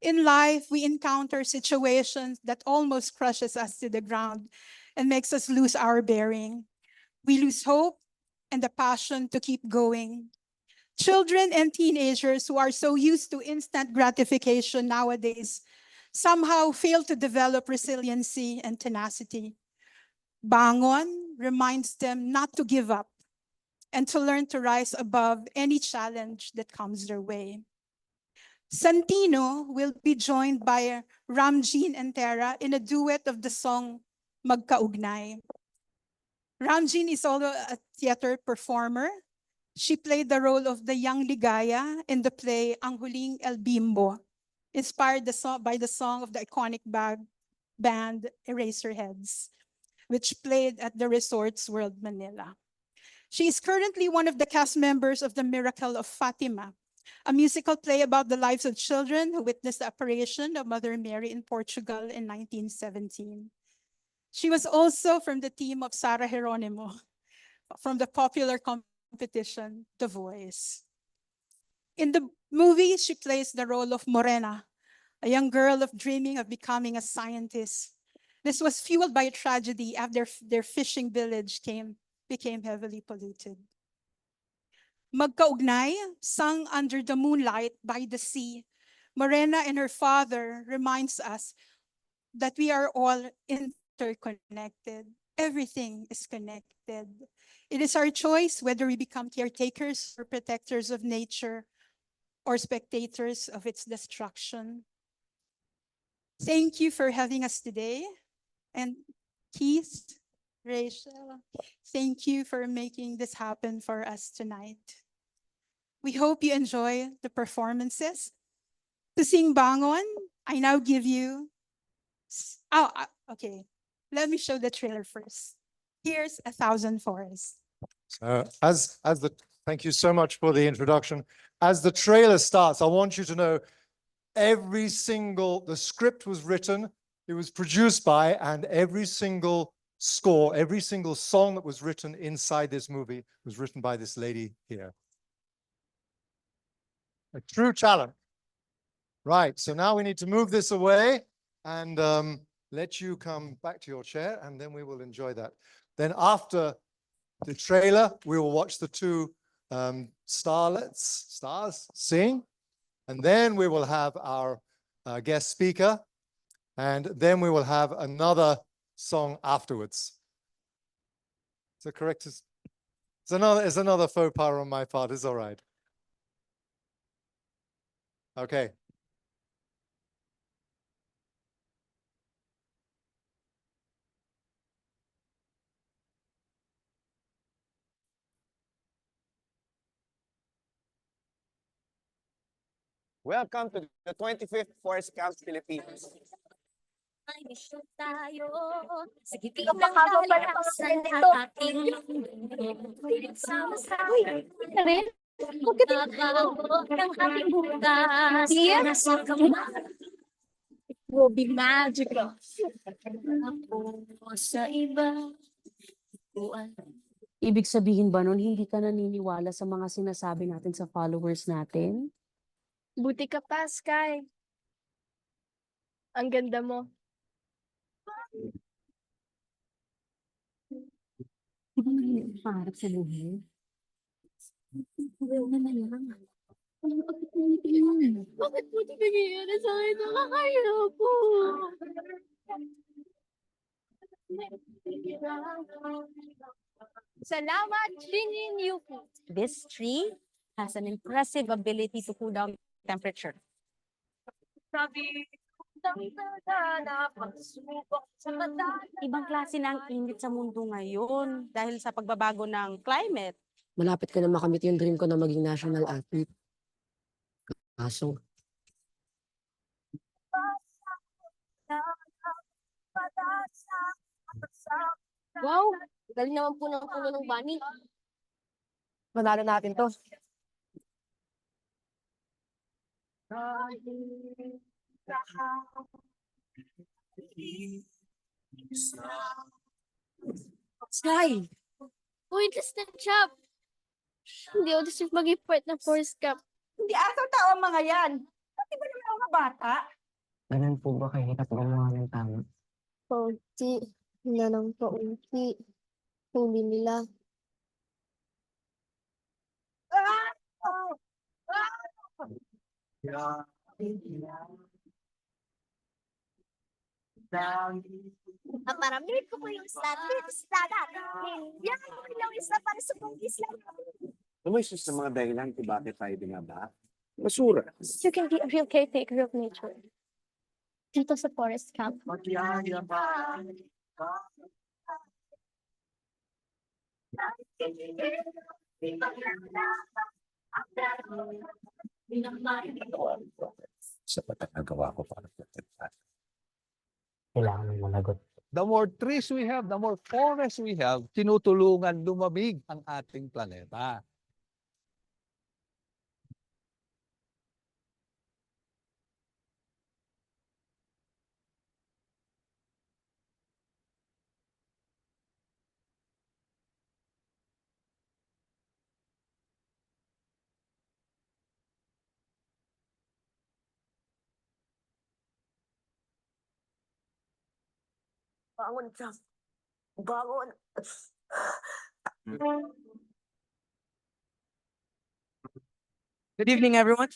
In life, we encounter situations that almost crushes us to the ground and makes us lose our bearing. We lose hope and the passion to keep going. Children and teenagers who are so used to instant gratification nowadays somehow fail to develop resiliency and tenacity. Bangon reminds them not to give up and to learn to rise above any challenge that comes their way. Santino will be joined by Ramjeen and Tara in a duet of the song Magkaugnay. Ramjeen is also a theater performer. She played the role of the young Ligaya in the play Ang Huling El Bimbo, inspired by the song of the iconic band Eraserheads, which played at the Resorts World Manila. She is currently one of the cast members of The Miracle of Fatima, a musical play about the lives of children who witnessed the apparition of Mother Mary in Portugal in 1917. She was also from the team of Sarah Geronimo from the popular competition, The Voice. In the movie, she plays the role of Morena, a young girl of dreaming of becoming a scientist. This was fueled by a tragedy after their fishing village became heavily polluted. Magkaugnay, sung under the moonlight by the sea, Morena and her father reminds us that we are all interconnected. Everything is connected. It is our choice whether we become caretakers or protectors of nature or spectators of its destruction. Thank you for having us today. And Keith, Rachel, thank you for making this happen for us tonight. We hope you enjoy the performances. To sing Bangon, I now give you. Okay. Let me show the trailer first. Here's A Thousand Forests. Thank you so much for the introduction. As the trailer starts, I want you to know the script was written, it was produced by, and every single score, every single song that was written inside this movie was written by this lady here. A true talent. Right, so now we need to move this away and let you come back to your chair, and then we will enjoy that. Then after the trailer, we will watch the two stars sing, and then we will have our guest speaker, and then we will have another song afterwards. Is that correct? It's another faux pas on my part. It's all right. Okay. Welcome to the 25th Forest Scouts Philippines. May misyon tayo sa gitna ng kalikasan ating sama-sama na rin magbabago ng ating bukas nasa kamay will be magical ako sa iba. Ibig sabihin ba nun, hindi ka naniniwala sa mga sinasabi natin sa followers natin? Buti ka pa, Sky. Ang ganda mo. Di ba may pangarap sa buhay? Well na lang. Bakit mo ito nangyayari sa akin? Nakakahirap po. Salamat, Jinin Yuki. This tree has an impressive ability to cool down temperature. Sabi, Ibang klase ng init sa mundo ngayon dahil sa pagbabago ng climate. Malapit ko na makamit yung dream ko na maging national athlete. Kaso, wow, galing naman po ng puno ng bunny. manalo natin to. Sky! Pointless na chop! Hindi ako deserve maging part ng Forest Camp. Hindi aso tao ang mga yan. Pati ba naman mga bata? Ganun po ba kahirap gumawa ng tama? Paunti. Wala ng paunti. Huli nila. Paparamit ko po yung statistics dagat. Yan ang ilang isa para sa buong isla. Ano yung sus ng mga dahilan kung bakit tayo binaba? Masura. You can be a real caretaker of nature. Dito sa Forest Camp. Sapat ang nagawa ko para protektahan. Kailangan ng managot. The more trees we have, the more forests we have, tinutulungan lumamig ang ating planeta. Bangon ka. Bangon. Good evening, everyone.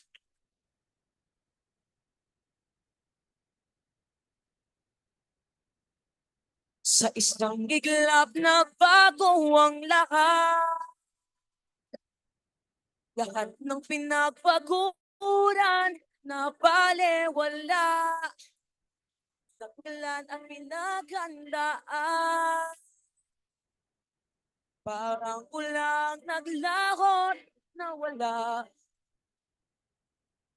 Sa isang iglap na bago ang lahat. Lahat ng pinagpaguran na balewala. Saklan ang pinaghandaan. Parang ulang naglahon na wala.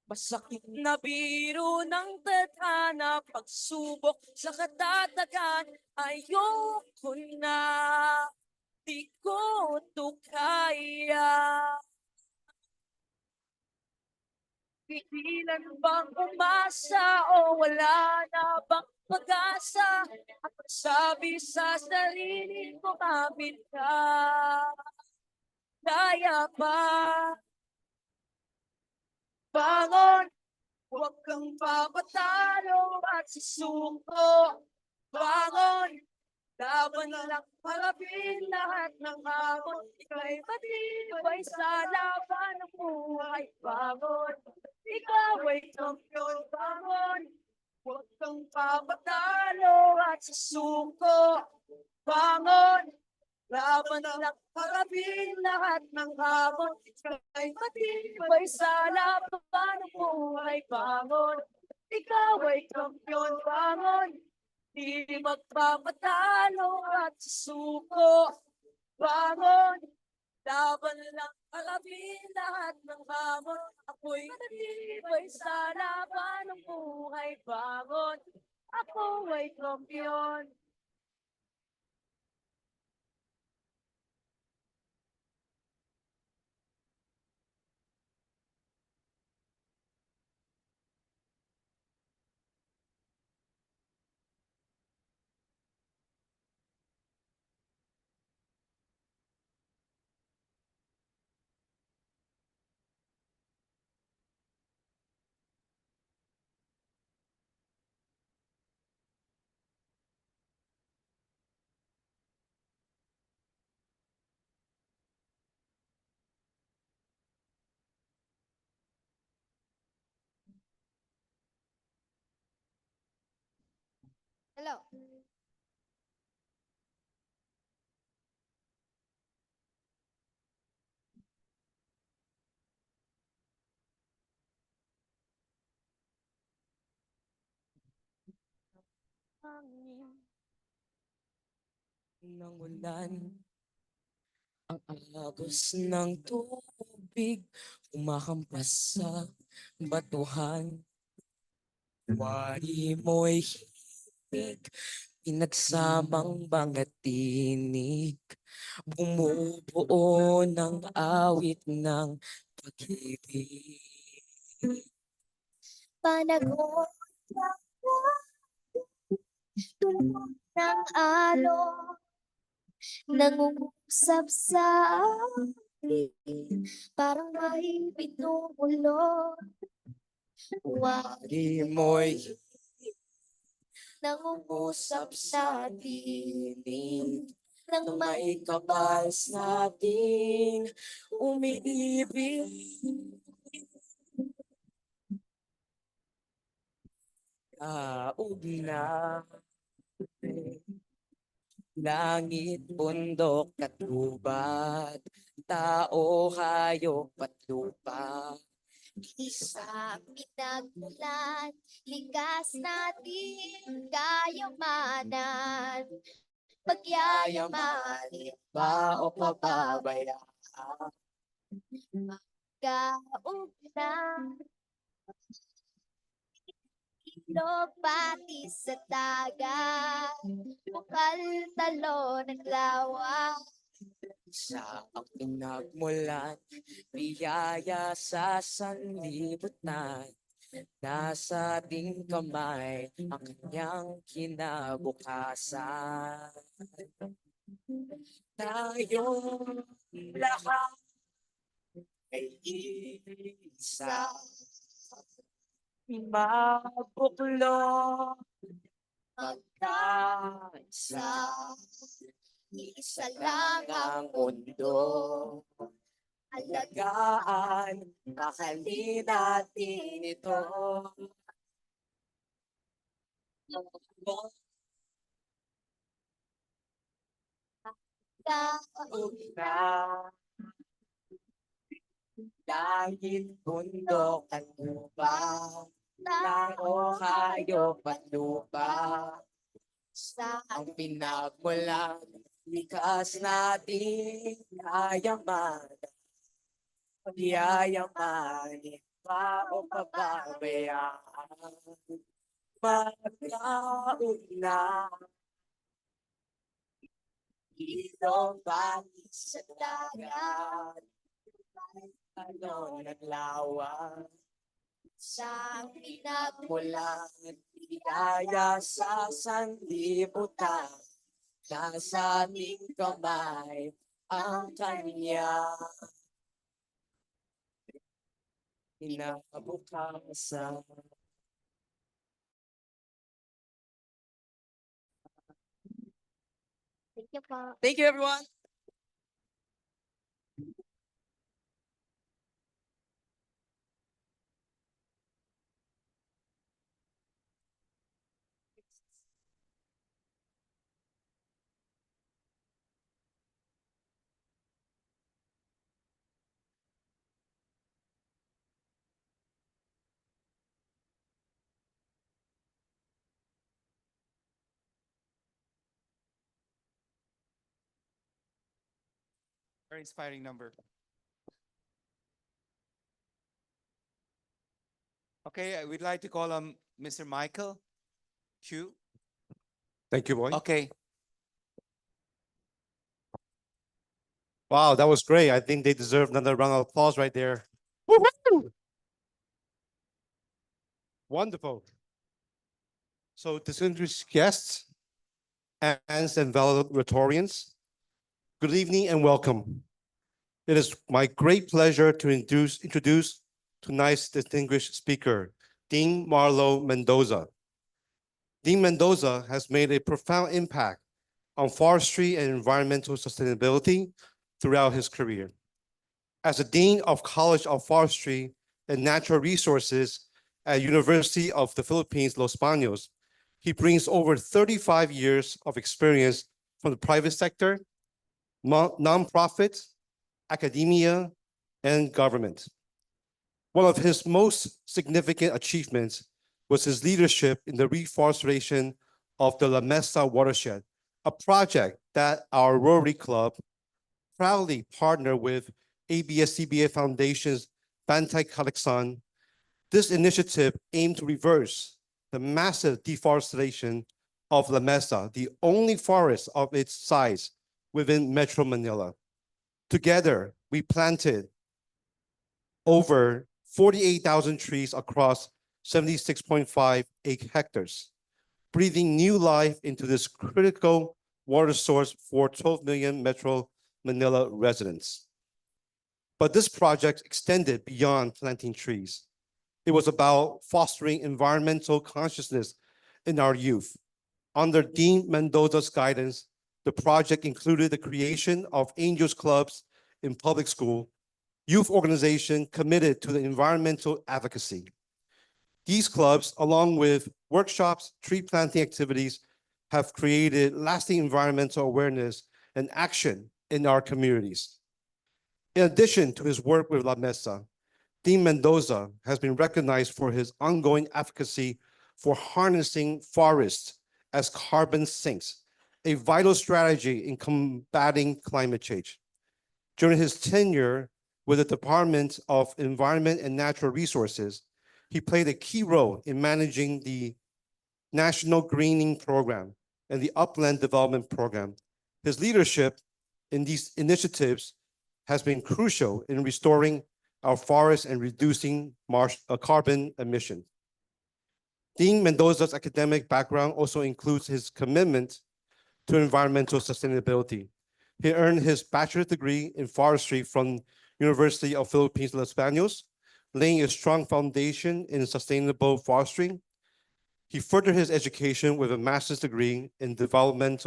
Masakit na biro ng tadhana, pagsubok sa katatagan, ayoko na, di ko to kaya. Pigilan bang umasa o wala na bang pag-asa? At sabi sa sarili ko, kapit ka, kaya ba? Bangon, huwag kang papatalo at susuko. Bangon, laban lang harapin lahat ng hamon. Ika'y matibay sa laban ng buhay. Bangon, ikaw ay kampiyon. Bangon, huwag kang papatalo at susuko. Bangon, laban lang harapin lahat ng hamon. Ika'y matibay sa laban ng buhay. Bangon, ikaw ay kampiyon. Bangon, di magpapatalo at susuko. Bangon, laban lang harapin lahat ng hamon. Ako'y matibay sa laban ng buhay. Bangon, ako ay kampiyon. Hello. Ng ulan, ang agos ng tubig umakampas sa batuhan. Wari mo'y himig, pinagsamang mga tinig, bumubuo ng awit ng pag-ibig. Panagon tulog ng alon, nangungusap sa Parang may pinupulot. Wari mo'y nangungusap sa tinig nang may kabals nating umiibig. Kaugna langit, bundok at gubat, tao, hayop at lupa. Isa pinagmulan, likas natin kayamanan. Pagyayamanin ba o pababayaan? Magkaugna, ilog pati sa dagat, bukal talon at lawa. Sa ang pinagmulan, biyaya sa sanlibutan. Nasa ating kamay ang kanyang kinabukasan. Tayong lahat ay isa. Magbuklo, magkaisa. Isa lang ang mundo. Alagaan, mahalin natin ito. Kaugna, langit, bundok at lupa, tao, hayop at lupa. Sa ang pinagmulan, likas natin kayamanan. Pagyayamanin pa o pababayaan. Magkaugna, ilong pati sa dagat, talon at lawa. Sa pinagmulan, biyaya sa sanlibutan, nasa ating kamay ang kanya kinabukasan. Thank you po. Thank you, everyone. Very inspiring number. Okay, we'd like to call on Mr. Michael Q. Thank you, boy. Okay. Wow, that was great. I think they deserve another round of applause right there. Woo-hoo! Wonderful. So, distinguished guests, fans, and valedictorians, good evening and welcome. It is my great pleasure to introduce tonight's distinguished speaker, Dean Marlo Mendoza. Dean Mendoza has made a profound impact on forestry and environmental sustainability throughout his career. As the Dean of College of Forestry and Natural Resources at University of the Philippines, Los Baños, he brings over 35 years of experience from the private sector, nonprofit, academia, and government. One of his most significant achievements was his leadership in the reforestation of the La Mesa watershed, a project that our Rotary Club proudly partnered with ABS-CBN Foundation's Bantay Kalaksan. This initiative aimed to reverse the massive deforestation of La Mesa, the only forest of its size within Metro Manila. Together, we planted over 48,000 trees across 76.5 hectares, breathing new life into this critical water source for 12 million Metro Manila residents. But this project extended beyond planting trees. It was about fostering environmental consciousness in our youth. Under Dean Mendoza's guidance, the project included the creation of Angels Clubs in public school, youth organization committed to the environmental advocacy. These clubs, along with workshops, tree planting activities, have created lasting environmental awareness and action in our communities. In addition to his work with La Mesa, Dean Mendoza has been recognized for his ongoing advocacy for harnessing forests as carbon sinks, a vital strategy in combating climate change. During his tenure with the Department of Environment and Natural Resources, he played a key role in managing the National Greening Program and the Upland Development Program. His leadership in these initiatives has been crucial in restoring our forests and reducing carbon emissions. Dean Mendoza's academic background also includes his commitment to environmental sustainability. He earned his bachelor's degree in forestry from University of Philippines, Los Baños, laying a strong foundation in sustainable forestry. He furthered his education with a master's degree in development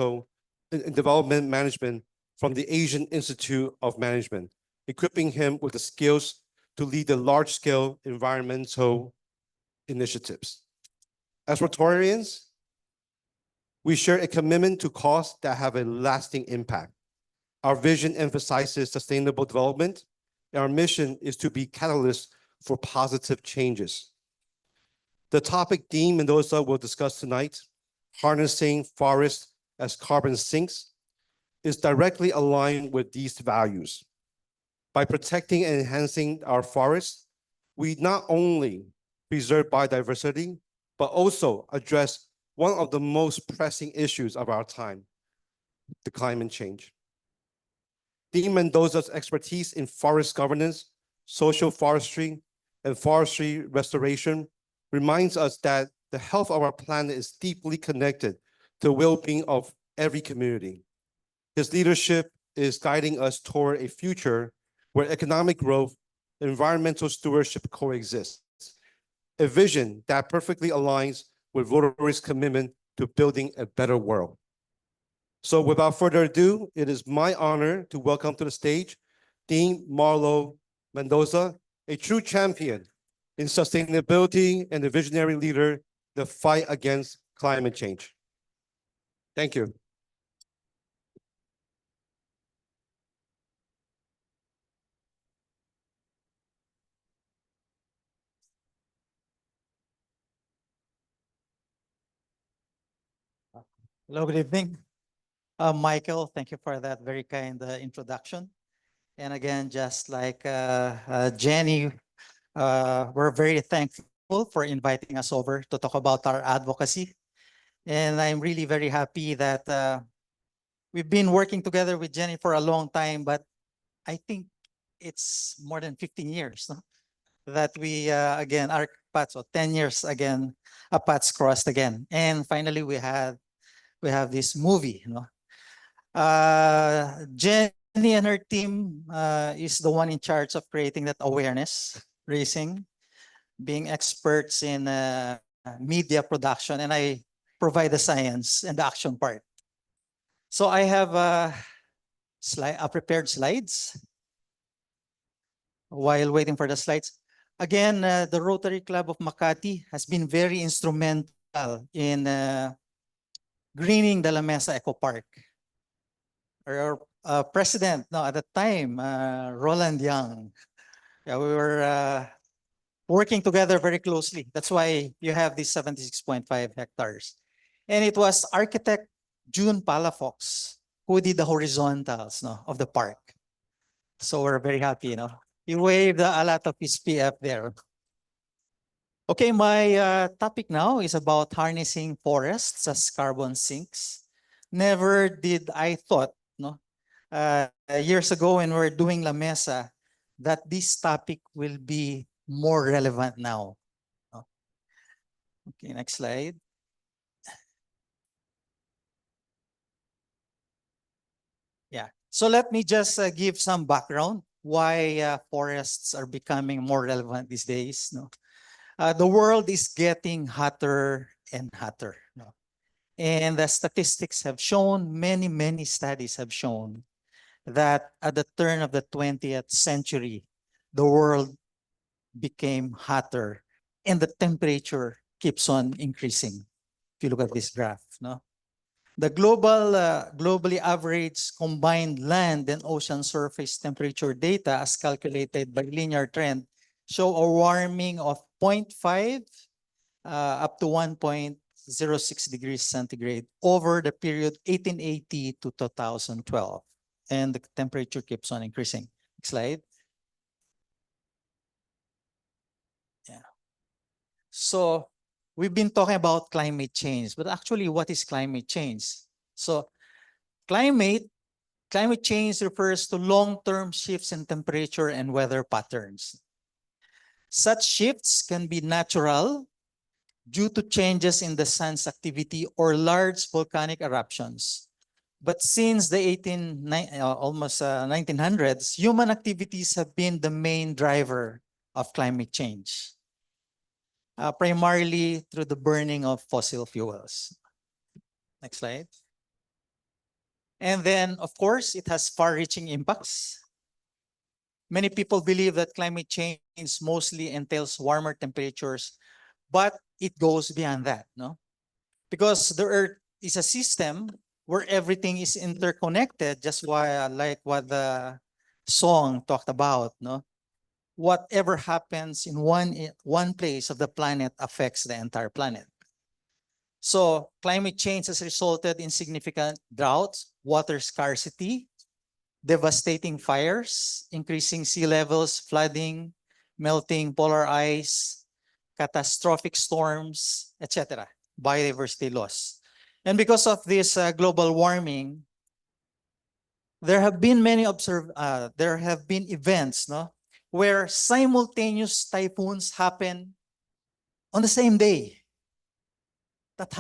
management from the Asian Institute of Management, equipping him with the skills to lead the large-scale environmental initiatives. As Rotarians, we share a commitment to causes that have a lasting impact. Our vision emphasizes sustainable development, and our mission is to be catalysts for positive changes. The topic Dean Mendoza will discuss tonight, harnessing forests as carbon sinks, is directly aligned with these values. By protecting and enhancing our forests, we not only preserve biodiversity, but also address one of the most pressing issues of our time, the climate change. Dean Mendoza's expertise in forest governance, social forestry, and forestry restoration reminds us that the health of our planet is deeply connected to the well-being of every community. His leadership is guiding us toward a future where economic growth and environmental stewardship coexist, a vision that perfectly aligns with Rotary's commitment to building a better world. So without further ado, it is my honor to welcome to the stage Dean Marlo Mendoza, a true champion in sustainability and a visionary leader in the fight against climate change. Thank you. Hello, good evening. Michael, thank you for that very kind introduction. And again, just like Jenny, we're very thankful for inviting us over to talk about our advocacy. And I'm really very happy that we've been working together with Jenny for a long time, but I think it's more than 15 years no? That we, again, our paths, or 10 years again, our paths crossed again. And finally, we have this movie. You know? Jenny and her team is the one in charge of creating that awareness, raising, being experts in media production, and I provide the science and the action part. So I have prepared slides. While waiting for the slides, again, the Rotary Club of Makati has been very instrumental in greening the La Mesa Eco Park. Our president, no, at the time, Roland Young, yeah, we were working together very closely. That's why you have these 76.5 hectares. And it was architect June Palafox who did the horizontals no, of the park. So we're very happy, you know. He waved a lot of his PF there. Okay, my topic now is about harnessing forests as carbon sinks. Never did I thought, no, years ago when we were doing La Mesa, that this topic will be more relevant now. Okay, next slide. Yeah, so let me just give some background. why forests are becoming more relevant these days. No? The world is getting hotter and hotter. No? And the statistics have shown, many studies have shown that at the turn of the 20th century, the world became hotter and the temperature keeps on increasing. If you look at this graph, no? The globally average combined land and ocean surface temperature data as calculated by linear trend show a warming of 0.5 up to 1.06 degrees centigrade over the period 1880 to 2012. And the temperature keeps on increasing. Next slide. Yeah. So we've been talking about climate change, but actually what is climate change? So climate change refers to long-term shifts in temperature and weather patterns. Such shifts can be natural due to changes in the sun's activity or large volcanic eruptions. But since the 1900s, human activities have been the main driver of climate change, primarily through the burning of fossil fuels. Next slide. And then, of course, it has far-reaching impacts. Many people believe that climate change mostly entails warmer temperatures, but it goes beyond that, no? Because the Earth is a system where everything is interconnected, just like what the song talked about, no? Whatever happens in one place of the planet affects the entire planet. So climate change has resulted in significant droughts, water scarcity, devastating fires, increasing sea levels, flooding, melting polar ice, catastrophic storms, etc., biodiversity loss. And because of this global warming, there have been events, no, where simultaneous typhoons happen on the same day. That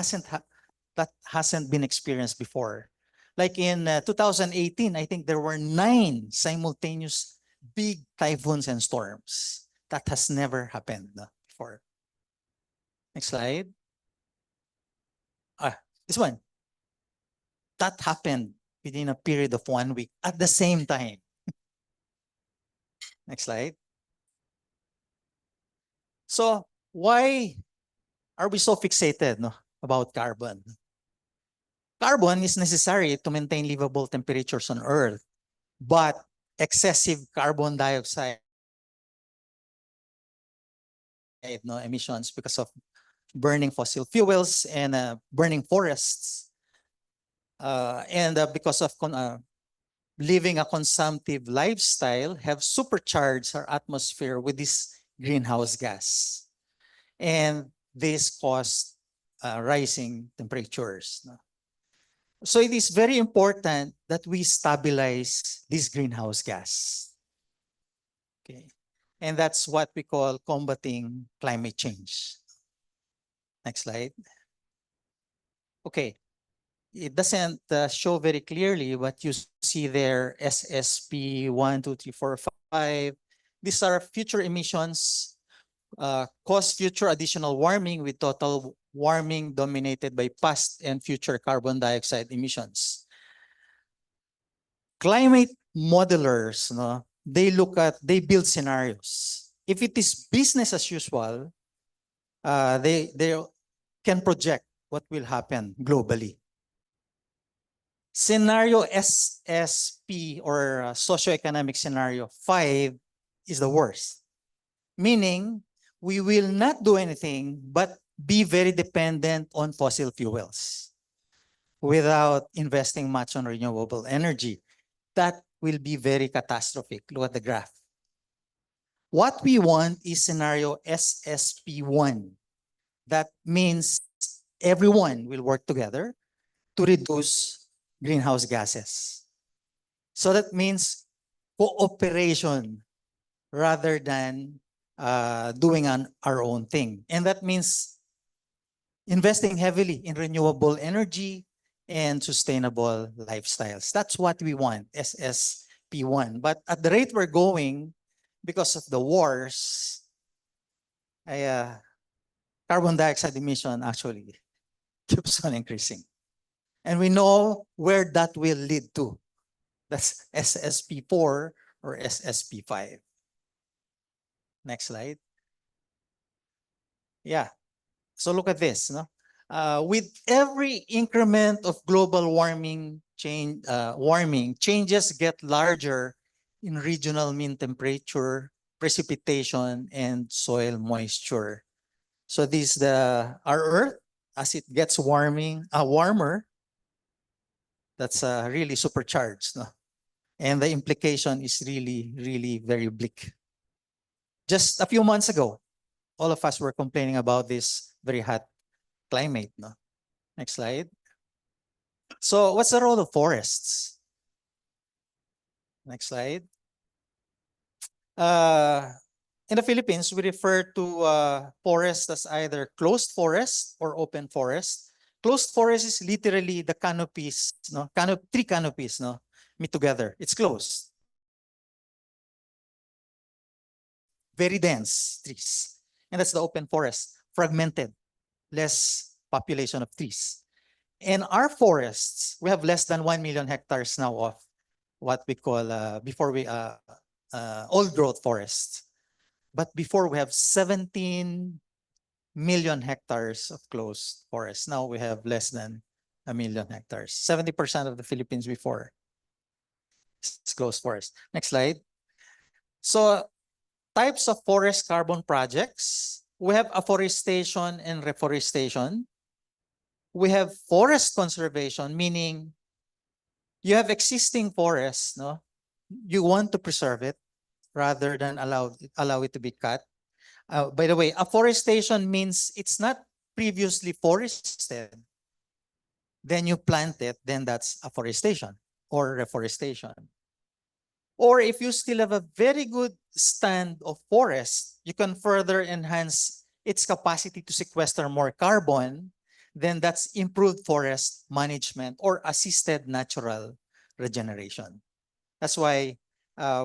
hasn't been experienced before. Like in 2018, I think there were 9 simultaneous big typhoons and storms. That has never happened before. Next slide. This one. That happened within a period of 1 week at the same time. Next slide. So why are we so fixated about carbon? Carbon is necessary to maintain livable temperatures on Earth, but excessive carbon dioxide emissions because of burning fossil fuels and burning forests, and because of living a consumptive lifestyle have supercharged our atmosphere with this greenhouse gas. And this caused rising temperatures. So it is very important that we stabilize this greenhouse gas. Okay. And that's what we call combating climate change. Next slide. Okay. It doesn't show very clearly what you see there, SSP 1, 2, 3, 4, 5. These are future emissions, cause future additional warming with total warming dominated by past and future carbon dioxide emissions. Climate modelers, they build scenarios. If it is business as usual, they can project what will happen globally. Scenario SSP or socioeconomic scenario 5 is the worst. Meaning we will not do anything but be very dependent on fossil fuels without investing much on renewable energy. That will be very catastrophic. Look at the graph. What we want is scenario SSP1. That means everyone will work together to reduce greenhouse gases. So that means cooperation rather than doing our own thing. And that means investing heavily in renewable energy and sustainable lifestyles. That's what we want, SSP P1. But at the rate we're going, because of the wars, carbon dioxide emission actually keeps on increasing. And we know where that will lead to. That's SSP4 or SSP5. Next slide. Yeah. So look at this. No? With every increment of global warming, changes get larger in regional mean temperature, precipitation, and soil moisture. So this our Earth, as it gets warmer, that's really supercharged. No? And the implication is really, really very bleak. Just a few months ago, all of us were complaining about this very hot climate. No? Next slide. So what's the role of forests? Next slide. In the Philippines, we refer to forest as either closed forest or open forest. Closed forest is literally the canopies, no, tree canopies, no, meet together. It's closed. Very dense trees. And that's the open forest, fragmented, less population of trees. In our forests, we have less than 1 million hectares now of what we call, old growth forests. But before we have 17 million hectares of closed forests. Now we have less than 1 million hectares. 70% of the Philippines before is closed forest. Next slide. So types of forest carbon projects. We have afforestation and reforestation. We have forest conservation, meaning you have existing forests, no? You want to preserve it rather than allow it to be cut. By the way, afforestation means it's not previously forested. Then you plant it, then that's afforestation or reforestation. Or if you still have a very good stand of forest, you can further enhance its capacity to sequester more carbon, then that's improved forest management or assisted natural regeneration. That's why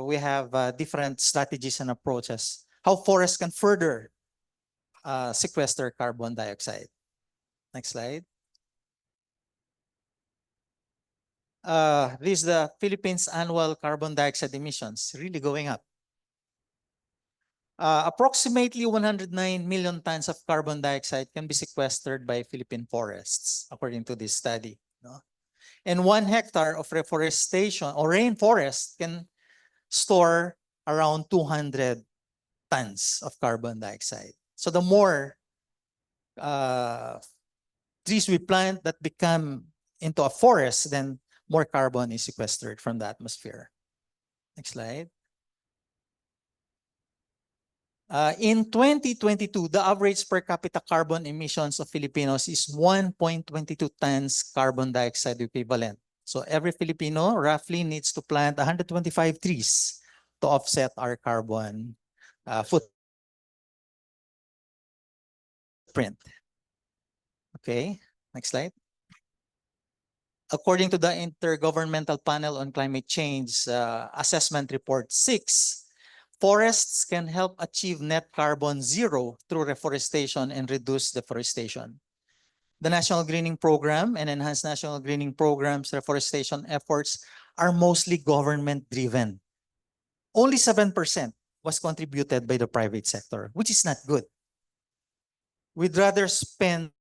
we have different strategies and approaches, how forests can further sequester carbon dioxide. Next slide. This is the Philippines' annual carbon dioxide emissions, really going up. Approximately 109 million tons of carbon dioxide can be sequestered by Philippine forests, according to this study. No? And 1 hectare of reforestation or rainforest can store around 200 tons of carbon dioxide. So the more trees we plant that become into a forest, then more carbon is sequestered from the atmosphere. Next slide. In 2022, the average per capita carbon emissions of Filipinos is 1.22 tons carbon dioxide equivalent. So every Filipino roughly needs to plant 125 trees to offset our carbon footprint. Okay, next slide. According to the Intergovernmental Panel on Climate Change Assessment Report 6, forests can help achieve net carbon zero through reforestation and reduce deforestation. The National Greening Program and Enhanced National Greening Program's reforestation efforts are mostly government-driven. Only 7% was contributed by the private sector, which is not good. We'd rather spend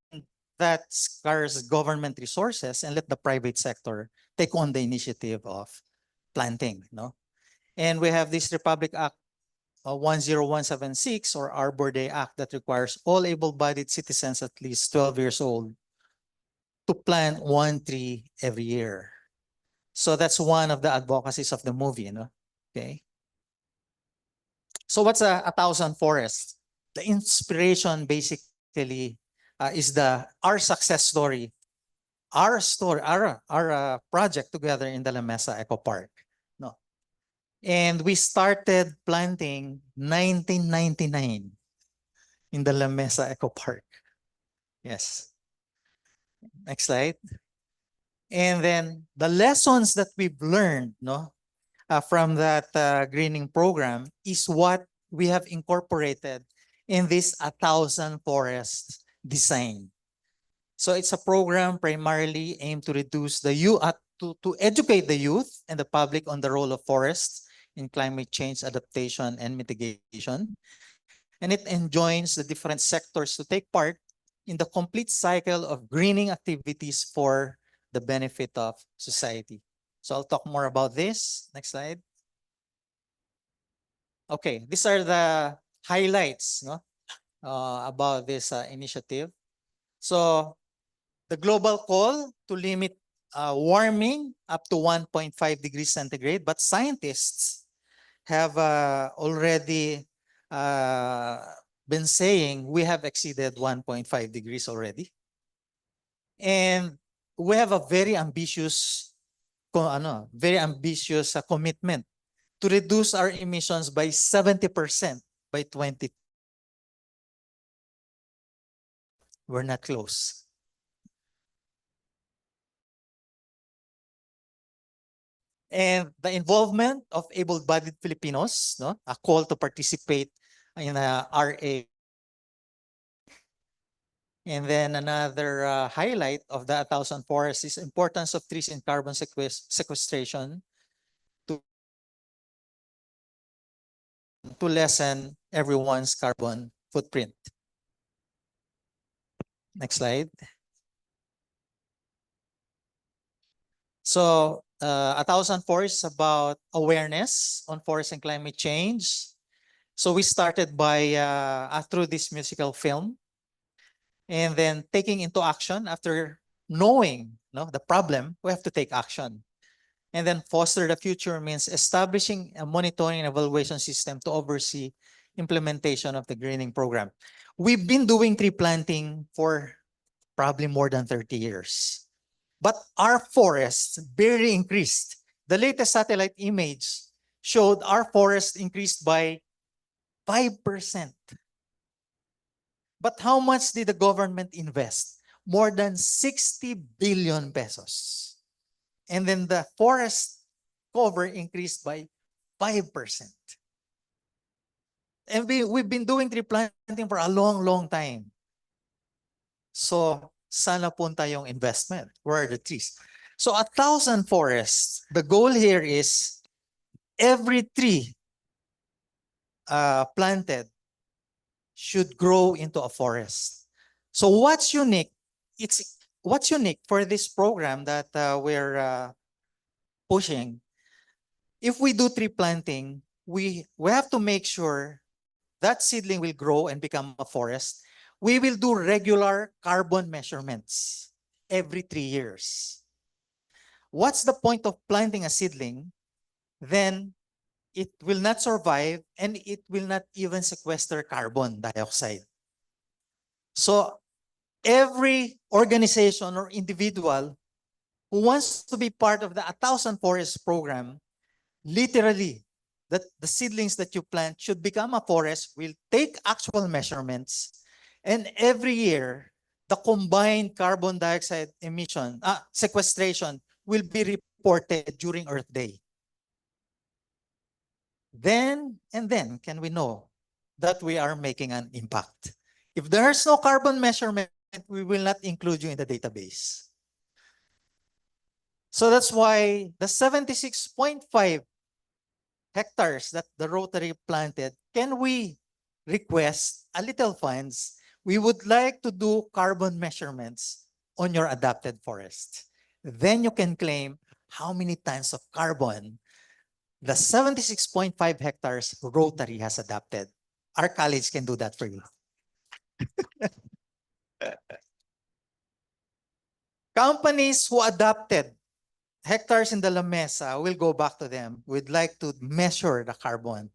that scarce government resources and let the private sector take on the initiative of planting. No? And we have this Republic Act 10176 or Arbor Day Act that requires all able-bodied citizens at least 12 years old to plant 1 tree every year. So that's one of the advocacies of the movie. No? Okay. So what's 1,000 forests? The inspiration basically is our success story, our project together in the La Mesa Eco Park. No, and we started planting 1999 in the La Mesa Eco Park. Yes. Next slide. And then the lessons that we've learned, no, from that greening program is what we have incorporated in this 1,000 forests design. So it's a program primarily aimed to reduce the to educate the youth and the public on the role of forests in climate change adaptation and mitigation. And it enjoins the different sectors to take part in the complete cycle of greening activities for the benefit of society. So I'll talk more about this. Next slide. Okay, these are the highlights, no, about this initiative. So the global call to limit warming up to 1.5 degrees centigrade, but scientists have already been saying we have exceeded 1.5 degrees already. And we have a very ambitious commitment to reduce our emissions by 70% by 20. We're not close. And the involvement of able-bodied Filipinos, no, a call to participate in a RA. And then another highlight of the 1,000 forests is importance of trees in carbon sequestration to lessen everyone's carbon footprint. Next slide. So 1,000 forests about awareness on forest and climate change. So we started by through this musical film, and then taking into action after knowing the problem, we have to take action. And then foster the future means establishing a monitoring and evaluation system to oversee implementation of the greening program. We've been doing tree planting for probably more than 30 years. But our forests barely increased. The latest satellite image showed our forest increased by 5%. But how much did the government invest? More than 60 billion pesos. And then the forest cover increased by 5%. And we've been doing tree planting for a long, long time. So, sana punta yung investment? Where are the trees? So 1,000 forests, the goal here is every tree planted should grow into a forest. So what's unique? What's unique for this program that we're pushing? If we do tree planting, we have to make sure that seedling will grow and become a forest. We will do regular carbon measurements every 3 years. What's the point of planting a seedling? Then it will not survive and it will not even sequester carbon dioxide. So every organization or individual who wants to be part of the 1,000 Forests program, literally, that the seedlings that you plant should become a forest, will take actual measurements, and every year, the combined carbon dioxide emission, sequestration will be reported during Earth Day. Then can we know that we are making an impact. If there's no carbon measurement, we will not include you in the database. So that's why the 76.5 hectares that the Rotary planted, can we request a little funds? We would like to do carbon measurements on your adapted forest. Then you can claim how many tons of carbon the 76.5 hectares Rotary has adapted. Our college can do that for you. Companies who adopted hectares in the La Mesa will go back to them. We'd like to measure the carbon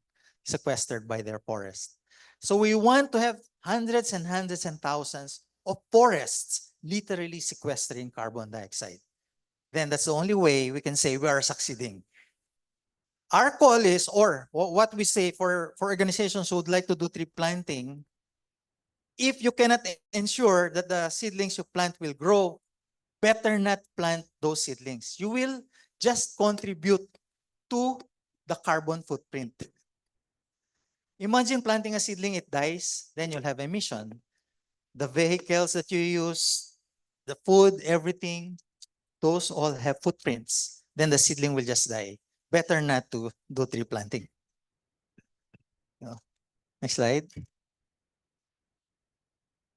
sequestered by their forest. So we want to have hundreds and hundreds and thousands of forests literally sequestering carbon dioxide. Then that's the only way we can say we are succeeding. Our call is, or what we say for organizations who would like to do tree planting, if you cannot ensure that the seedlings you plant will grow, better not plant those seedlings. You will just contribute to the carbon footprint. Imagine planting a seedling, it dies, then you'll have emission. The vehicles that you use, the food, everything, those all have footprints. Then the seedling will just die. Better not to do tree planting. No. Next slide.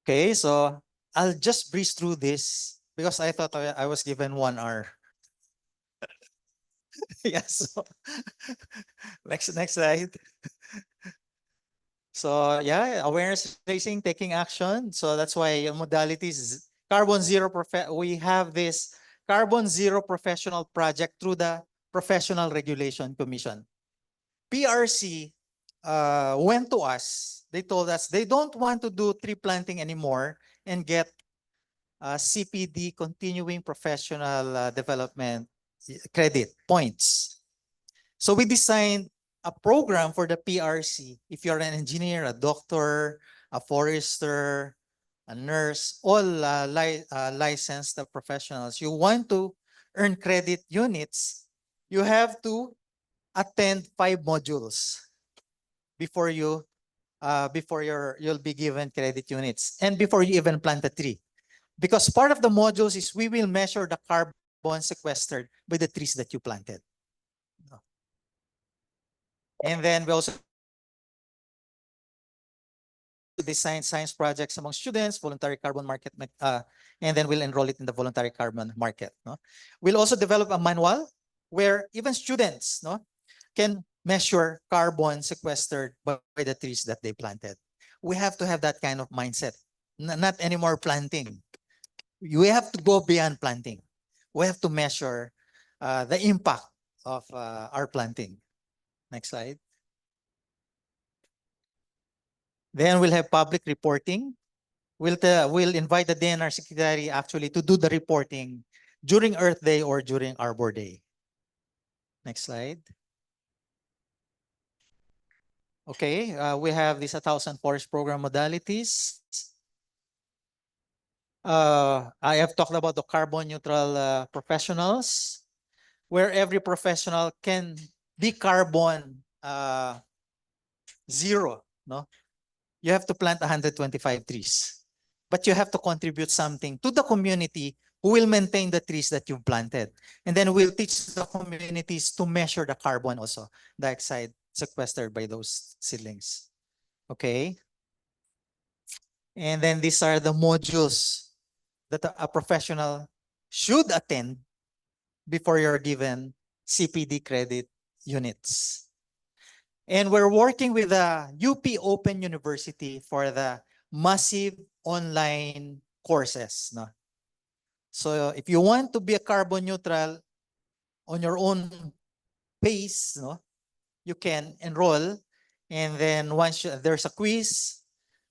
Okay, so I'll just breeze through this because I thought I was given 1 hour. Yes. So next slide. So yeah, awareness raising, taking action. So that's why modalities carbon zero. We have this carbon zero professional project through the Professional Regulation Commission. PRC went to us. They told us they don't want to do tree planting anymore and get CPD, continuing professional development credit points. So we designed a program for the PRC. If you're an engineer, a doctor, a forester, a nurse, all licensed professionals, you want to earn credit units, you have to attend 5 modules before you'll be given credit units and before you even plant a tree. Because part of the modules is we will measure the carbon sequestered by the trees that you planted. And then we also design science projects among students, voluntary carbon market, and then we'll enroll it in the voluntary carbon market. No? We'll also develop a manual where even students can measure carbon sequestered by the trees that they planted. We have to have that kind of mindset. Not anymore planting. We have to go beyond planting. We have to measure the impact of our planting. Next slide. Then we'll have public reporting. We'll invite the DNR secretary actually to do the reporting during Earth Day or during Arbor Day. Next slide. Okay, we have these 1,000 forest program modalities. I have talked about the carbon neutral professionals, where every professional can be carbon zero. No, you have to plant 125 trees, but you have to contribute something to the community who will maintain the trees that you've planted. And then we'll teach the communities to measure the carbon also, dioxide sequestered by those seedlings. Okay. And then these are the modules that a professional should attend before you're given CPD credit units. And we're working with the UP Open University for the massive online courses. No? So if you want to be a carbon neutral on your own pace, no, you can enroll. And then once there's a quiz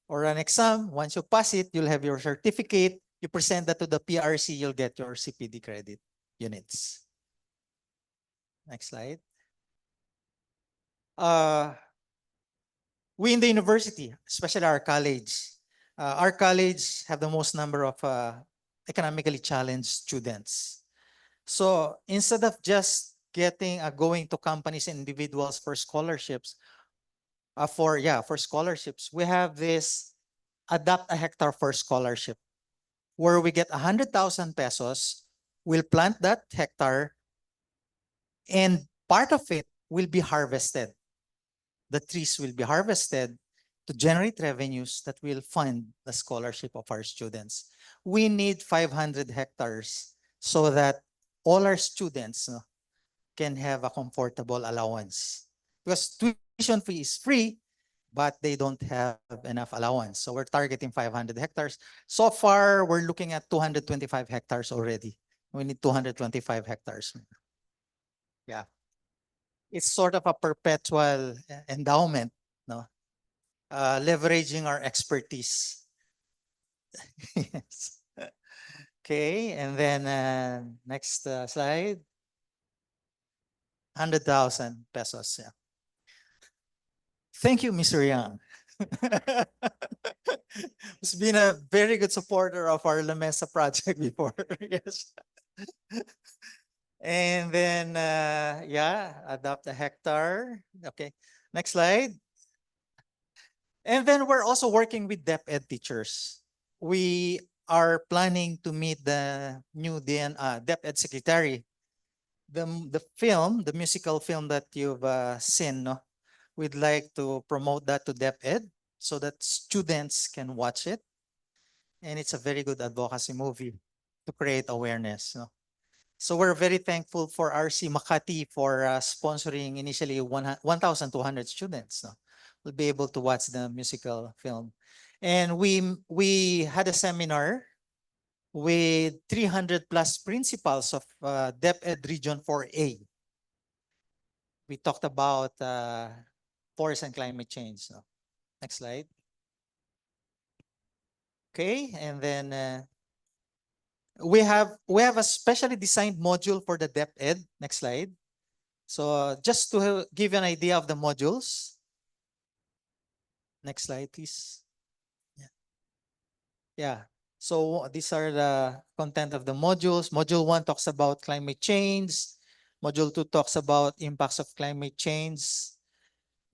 or an exam, once you pass it, you'll have your certificate. You present that to the PRC, you'll get your CPD credit units. Next slide. We in the university, especially our college have the most number of economically challenged students. So instead of just going to companies and individuals for scholarships, we have this Adopt a Hectare for Scholarship, where we get 100,000 pesos. We'll plant that hectare, and part of it will be harvested. The trees will be harvested to generate revenues that will fund the scholarship of our students. We need 500 hectares so that all our students can have a comfortable allowance. Because tuition fee is free, but they don't have enough allowance. So we're targeting 500 hectares. So far, we're looking at 225 hectares already. We need 225 hectares. Yeah. It's sort of a perpetual endowment, no? Leveraging our expertise. Yes. Okay, and then next slide. 100,000 pesos. Yeah. Thank you, Mr. Yang. He's been a very good supporter of our La Mesa project before. Yes. And then, yeah, adopt a hectare. Okay, next slide. And then we're also working with DepEd teachers. We are planning to meet the new DepEd secretary. The film, the musical film that you've seen, no? We'd like to promote that to DepEd so that students can watch it. And it's a very good advocacy movie to create awareness. No? So we're very thankful for RC Makati for sponsoring initially 1,200 students. No? Will be able to watch the musical film. And we had a seminar with 300 plus principals of DepEd Region 4A. We talked about forest and climate change. No? Next slide. Okay, and then we have a specially designed module for the DepEd. Next slide. So just to give you an idea of the modules. Next slide, please. Yeah. So these are the content of the modules. Module 1 talks about climate change. Module 2 talks about impacts of climate change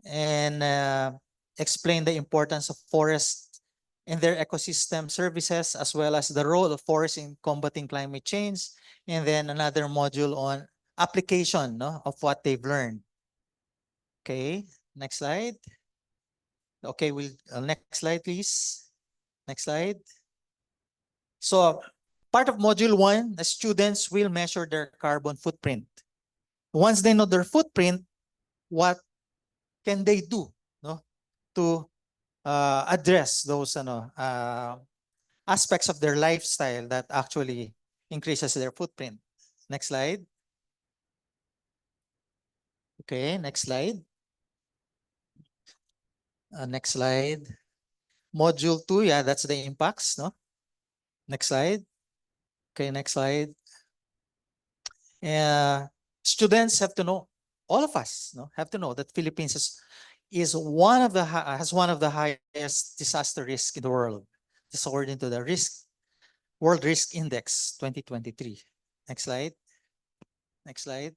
and explain the importance of forests and their ecosystem services, as well as the role of forests in combating climate change. And then another module on application, no, of what they've learned. Okay, next slide. Okay, next slide, please. Next slide. So part of module 1, the students will measure their carbon footprint. Once they know their footprint, what can they do, no, to address those aspects of their lifestyle that actually increases their footprint. Next slide. Okay, next slide. Next slide. Module 2, yeah, that's the impacts, no? Next slide. Okay, next slide. Students have to know, all of us, no, have to know that Philippines has one of the highest disaster risk in the world. This according to the World Risk Index 2023. Next slide. Next slide.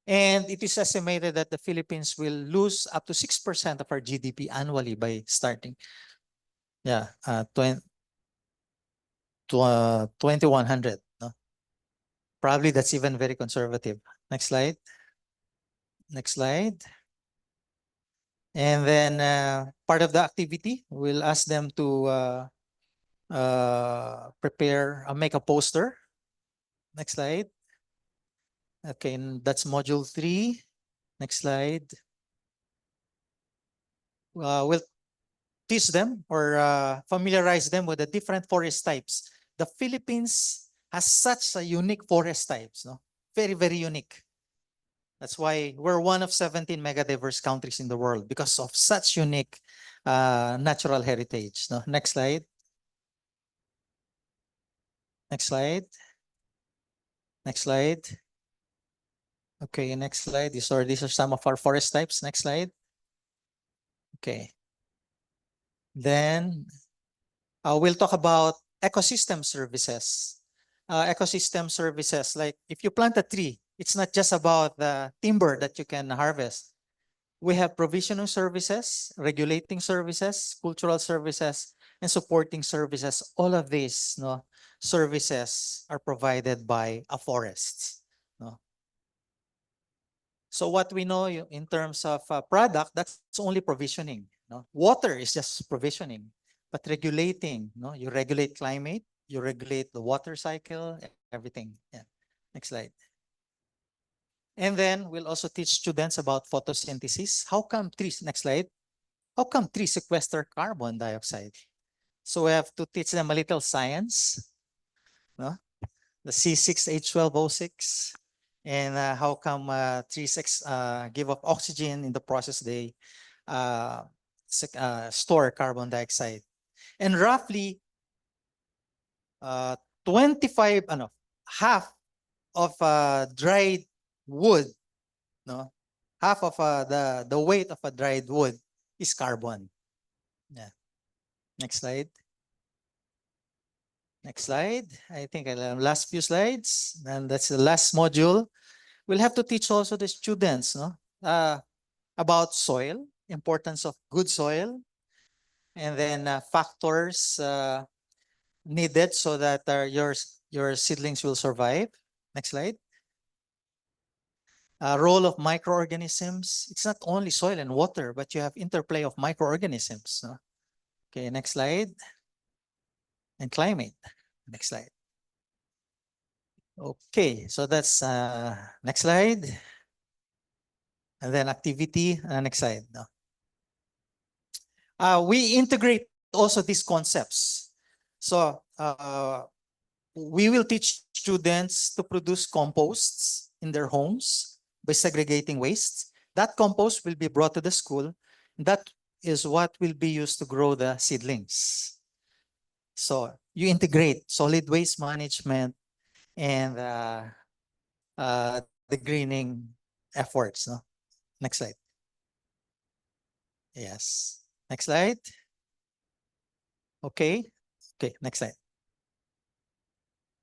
And it is estimated that the Philippines will lose up to 6% of our GDP annually by starting. Yeah, 2100. No? Probably that's even very conservative. Next slide. Next slide. And then part of the activity, we'll ask them to prepare, make a poster. Next slide. Okay, and that's module 3. Next slide. We'll teach them or familiarize them with the different forest types. The Philippines has such a unique forest types, no? Very, very unique. That's why we're one of 17 megadiverse countries in the world because of such unique natural heritage. No? Next slide. Next slide. Next slide. Okay, next slide. These are some of our forest types. Next slide. Okay. Then we'll talk about ecosystem services. Ecosystem services, like if you plant a tree, it's not just about the timber that you can harvest. We have provisioning services, regulating services, cultural services, and supporting services. All of these services are provided by a forest. No? So what we know in terms of product, that's only provisioning. No? Water is just provisioning, but regulating, no? You regulate climate, you regulate the water cycle, everything. Yeah. Next slide. And then we'll also teach students about photosynthesis. How come trees, next slide. How come trees sequester carbon dioxide? So we have to teach them a little science, no? The C6H12O6, and how come trees give up oxygen in the process they store carbon dioxide. And roughly 25, half of dried wood, no? Half of the weight of a dried wood is carbon. Yeah. Next slide. Next slide. I think last few slides, and that's the last module. We'll have to teach also the students, no, about soil, importance of good soil, and then factors needed so that your seedlings will survive. Next slide. Role of microorganisms. It's not only soil and water, but you have interplay of microorganisms. No? Okay, next slide. And climate. Next slide. Okay, so that's next slide. And then activity, next slide. No? We integrate also these concepts. So we will teach students to produce composts in their homes by segregating waste. That compost will be brought to the school. That is what will be used to grow the seedlings. So you integrate solid waste management and the greening efforts. No? Next slide. Yes. Next slide. Okay. Okay, next slide.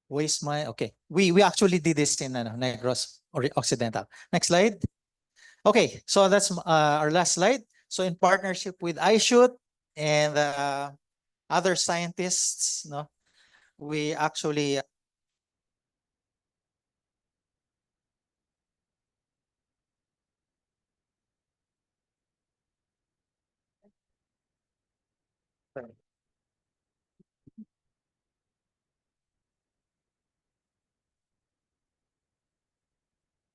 Waste my, okay. We actually did this in Negros Occidental. Next slide. Okay, so that's our last slide. So in partnership with iShoot and other scientists, no, we actually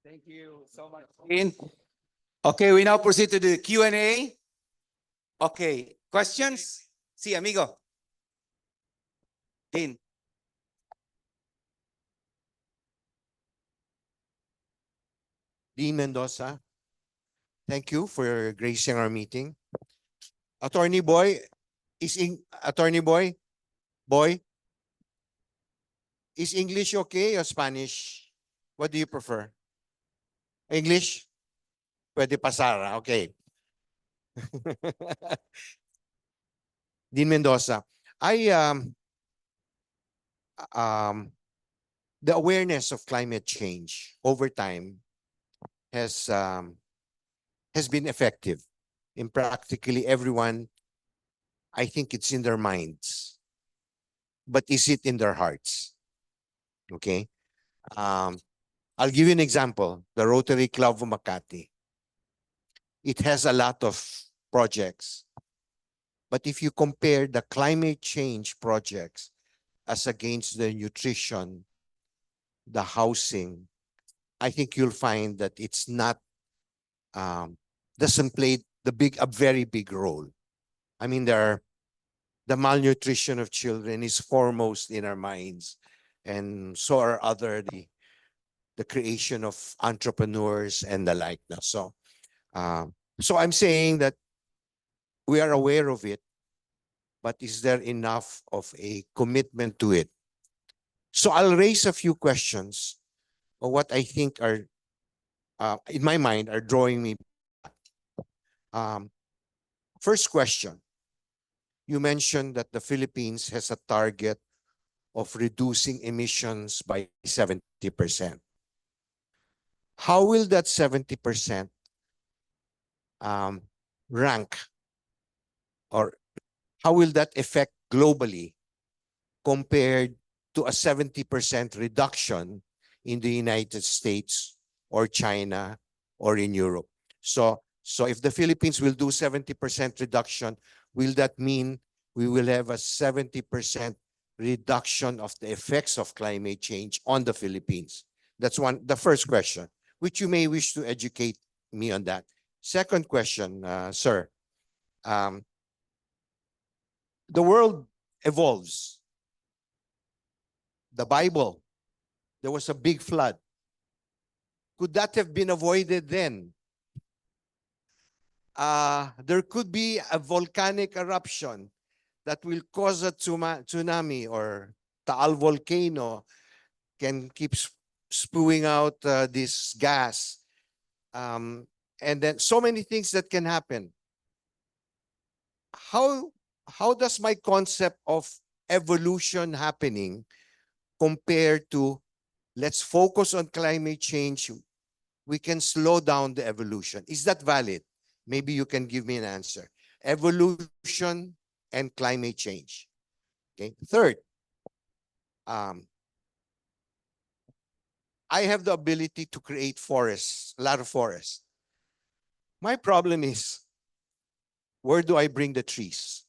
Thank you so much, Dean. Okay, we now proceed to the Q&A. Okay, questions? Sí, amigo. Dean. Dean Mendoza, thank you for gracing our meeting. Attorney Boy, Attorney Boy, is English okay or Spanish? What do you prefer? English? Pwede pasar, okay. Dean Mendoza, the awareness of climate change over time has been effective in practically everyone. I think it's in their minds, but is it in their hearts? Okay. I'll give you an example. The Rotary Club of Makati. It has a lot of projects. But if you compare the climate change projects as against the nutrition, the housing, I think you'll find that it's not, doesn't play a very big role. I mean, the malnutrition of children is foremost in our minds. And so are the creation of entrepreneurs and the like. So I'm saying that we are aware of it, but is there enough of a commitment to it? So I'll raise a few questions of what I think are, in my mind, are drawing me back. First question, you mentioned that the Philippines has a target of reducing emissions by 70%. How will that 70% rank, or how will that affect globally compared to a 70% reduction in the United States or China or in Europe? So if the Philippines will do 70% reduction, will that mean we will have a 70% reduction of the effects of climate change on the Philippines? That's the first question, which you may wish to educate me on that. Second question, sir. The world evolves. The Bible, there was a big flood. Could that have been avoided then? There could be a volcanic eruption that will cause a tsunami, or Taal volcano can keep spewing out this gas. And then so many things that can happen. How does my concept of evolution happening compared to let's focus on climate change. We can slow down the evolution. Is that valid? Maybe you can give me an answer. Evolution and climate change. Okay. Third, um, I have the ability to create forests, a lot of forests. My problem is, where do I bring the trees?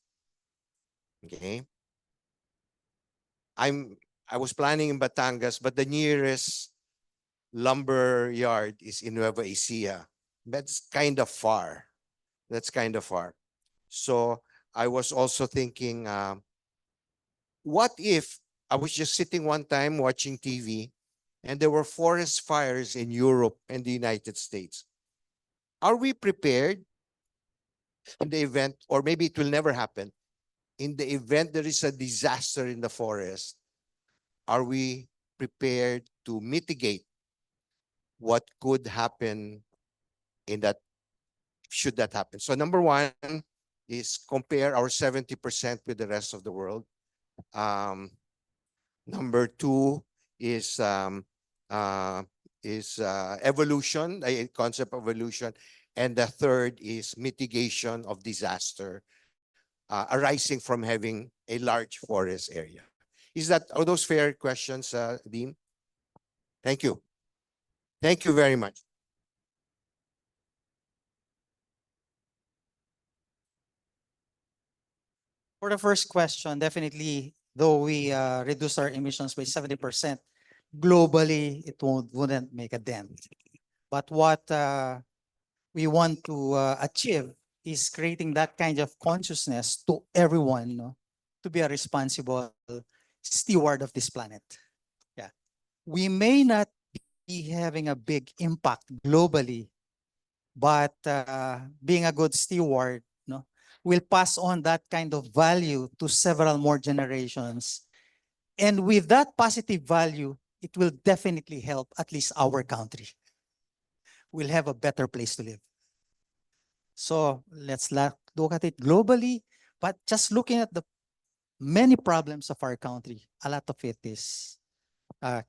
Okay. I was planning in Batangas, but the nearest lumber yard is in Nueva Ecija. That's kind of far. That's kind of far. So I was also thinking, what if I was just sitting one time watching TV and there were forest fires in Europe and the United States? Are we prepared in the event, or maybe it will never happen, in the event there is a disaster in the forest? Are we prepared to mitigate what could happen in that, should that happen? So number one is compare our 70% with the rest of the world. Number two is evolution, the concept of evolution. And the third is mitigation of disaster arising from having a large forest area. Are those fair questions, Dean? Thank you. Thank you very much. For the first question, definitely, though we reduce our emissions by 70%, globally, it wouldn't make a dent. But what we want to achieve is creating that kind of consciousness to everyone, no, to be a responsible steward of this planet. Yeah. We may not be having a big impact globally, but being a good steward, no, will pass on that kind of value to several more generations. And with that positive value, it will definitely help at least our country. We'll have a better place to live. So let's look at it globally, but just looking at the many problems of our country, a lot of it is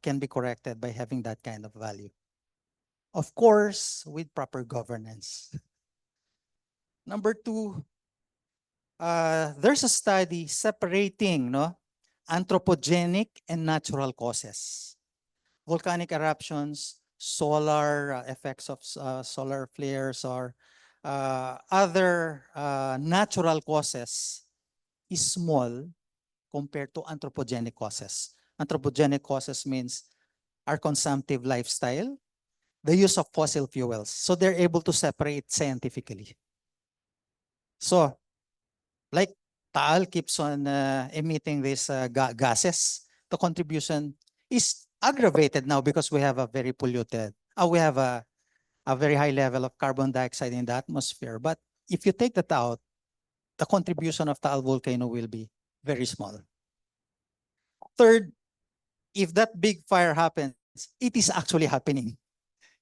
can be corrected by having that kind of value. Of course, with proper governance. Number two, there's a study separating, no, anthropogenic and natural causes. Volcanic eruptions, solar effects of solar flares, or other natural causes is small compared to anthropogenic causes. Anthropogenic causes means our consumptive lifestyle, the use of fossil fuels. So they're able to separate scientifically. So, like Taal keeps on emitting these gases, the contribution is aggravated now because we have a very polluted, we have a very high level of carbon dioxide in the atmosphere. But if you take that out, the contribution of Taal volcano will be very small. Third, if that big fire happens, it is actually happening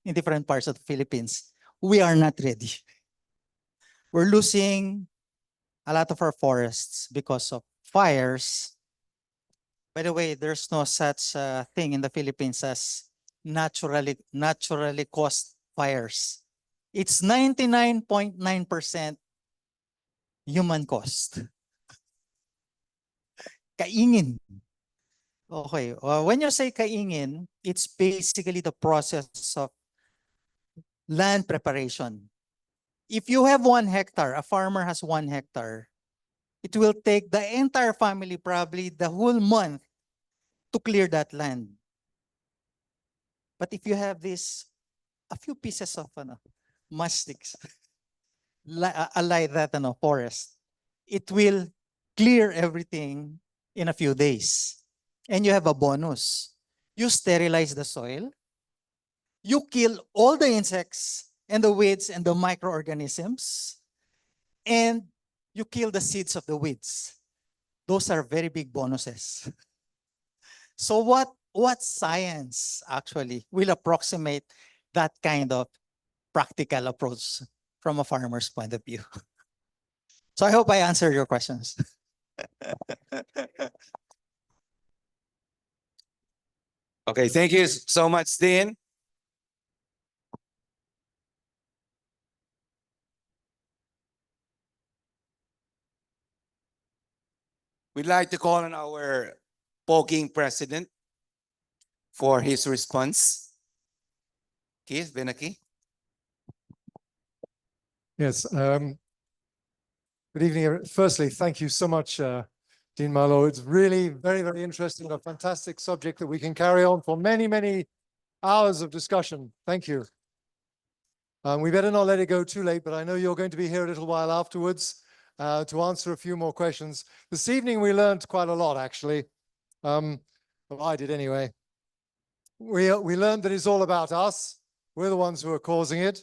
in different parts of the Philippines. We are not ready. We're losing a lot of our forests because of fires. By the way, there's no such thing in the Philippines as naturally caused fires. It's 99.9% human caused. Kaingin. Okay, when you say kaingin, it's basically the process of land preparation. If you have 1 hectare, a farmer has 1 hectare, it will take the entire family probably the whole month to clear that land. But if you have this, a few pieces of mastics, like that forest, it will clear everything in a few days. And you have a bonus. You sterilize the soil. You kill all the insects and the weeds and the microorganisms. And you kill the seeds of the weeds. Those are very big bonuses. So what science actually will approximate that kind of practical approach from a farmer's point of view? So I hope I answered your questions. Okay, thank you so much, Dean. We'd like to call on our poking president for his response. Keith Benaki. Yes. Good evening. Firstly, thank you so much, Dean Marlo. It's really very, very interesting, a fantastic subject that we can carry on for many, many hours of discussion. Thank you. We better not let it go too late, but I know you're going to be here a little while afterwards to answer a few more questions. This evening, we learned quite a lot, actually. Well, I did anyway. We learned that it's all about us. We're the ones who are causing it.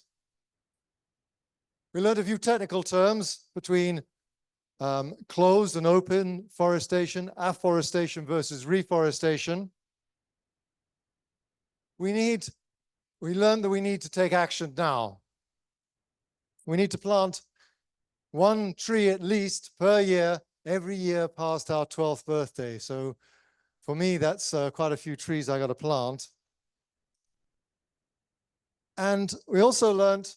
We learned a few technical terms between closed and open forestation, afforestation versus reforestation. We learned that we need to take action now. We need to plant 1 tree at least per year, every year past our 12th birthday. So for me, that's quite a few trees I got to plant. And we also learned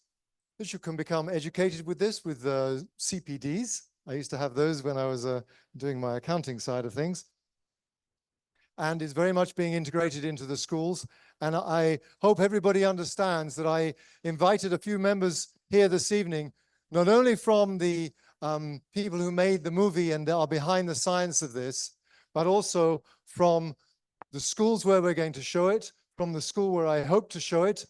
that you can become educated with this with CPDs. I used to have those when I was doing my accounting side of things. And it's very much being integrated into the schools. And I hope everybody understands that I invited a few members here this evening, not only from the people who made the movie and are behind the science of this, but also from the schools where we're going to show it, from the school where I hope to show it,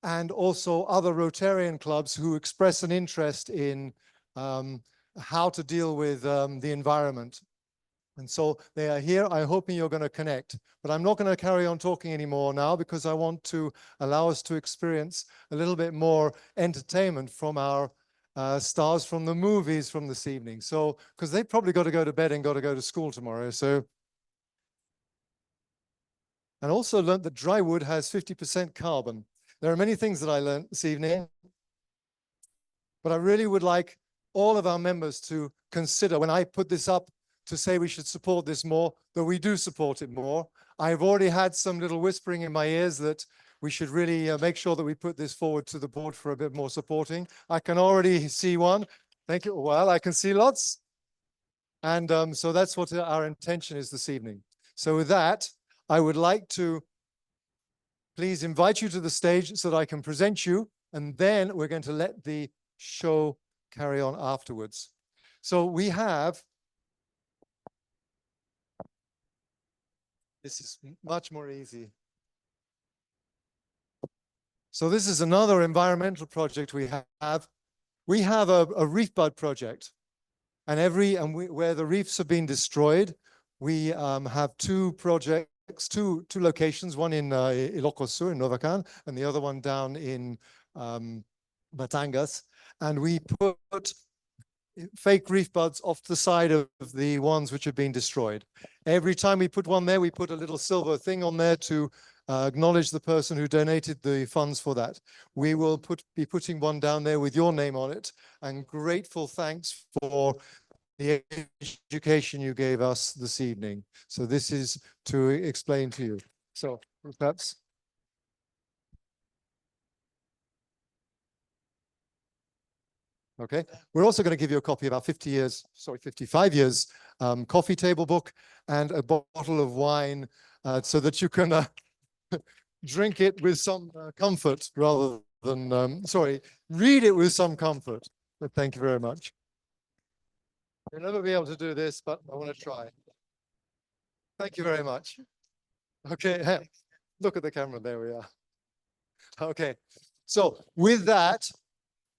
and also other Rotarian clubs who express an interest in how to deal with the environment. And so they are here. I'm hoping you're going to connect. But I'm not going to carry on talking anymore now because I want to allow us to experience a little bit more entertainment from our stars from the movies from this evening. So, because they've probably got to go to bed and got to go to school tomorrow. So, and also learned that dry wood has 50% carbon. There are many things that I learned this evening, but I really would like all of our members to consider when I put this up to say we should support this more, that we do support it more. I've already had some little whispering in my ears that we should really make sure that we put this forward to the board for a bit more supporting. I can already see one. Thank you. Well, I can see lots. And so that's what our intention is this evening. So with that, I would like to please invite you to the stage so that I can present you, and then we're going to let the show carry on afterwards. So we have, this is much more easy. So this is another environmental project we have. We have a reef bud project, and where the reefs have been destroyed, we have 2 projects, two locations, one in Ilocos Sur in Novacan, and the other one down in Batangas. And we put fake reef buds off the side of the ones which have been destroyed. Every time we put one there, we put a little silver thing on there to acknowledge the person who donated the funds for that. We will be putting one down there with your name on it, and grateful thanks for the education you gave us this evening. So this is to explain to you. So perhaps. Okay, we're also going to give you a copy of our 55 years coffee table book and a bottle of wine so that you can drink it with some comfort rather than, read it with some comfort. But thank you very much. You'll never be able to do this, but I want to try. Thank you very much. Okay, look at the camera. There we are. Okay, so with that,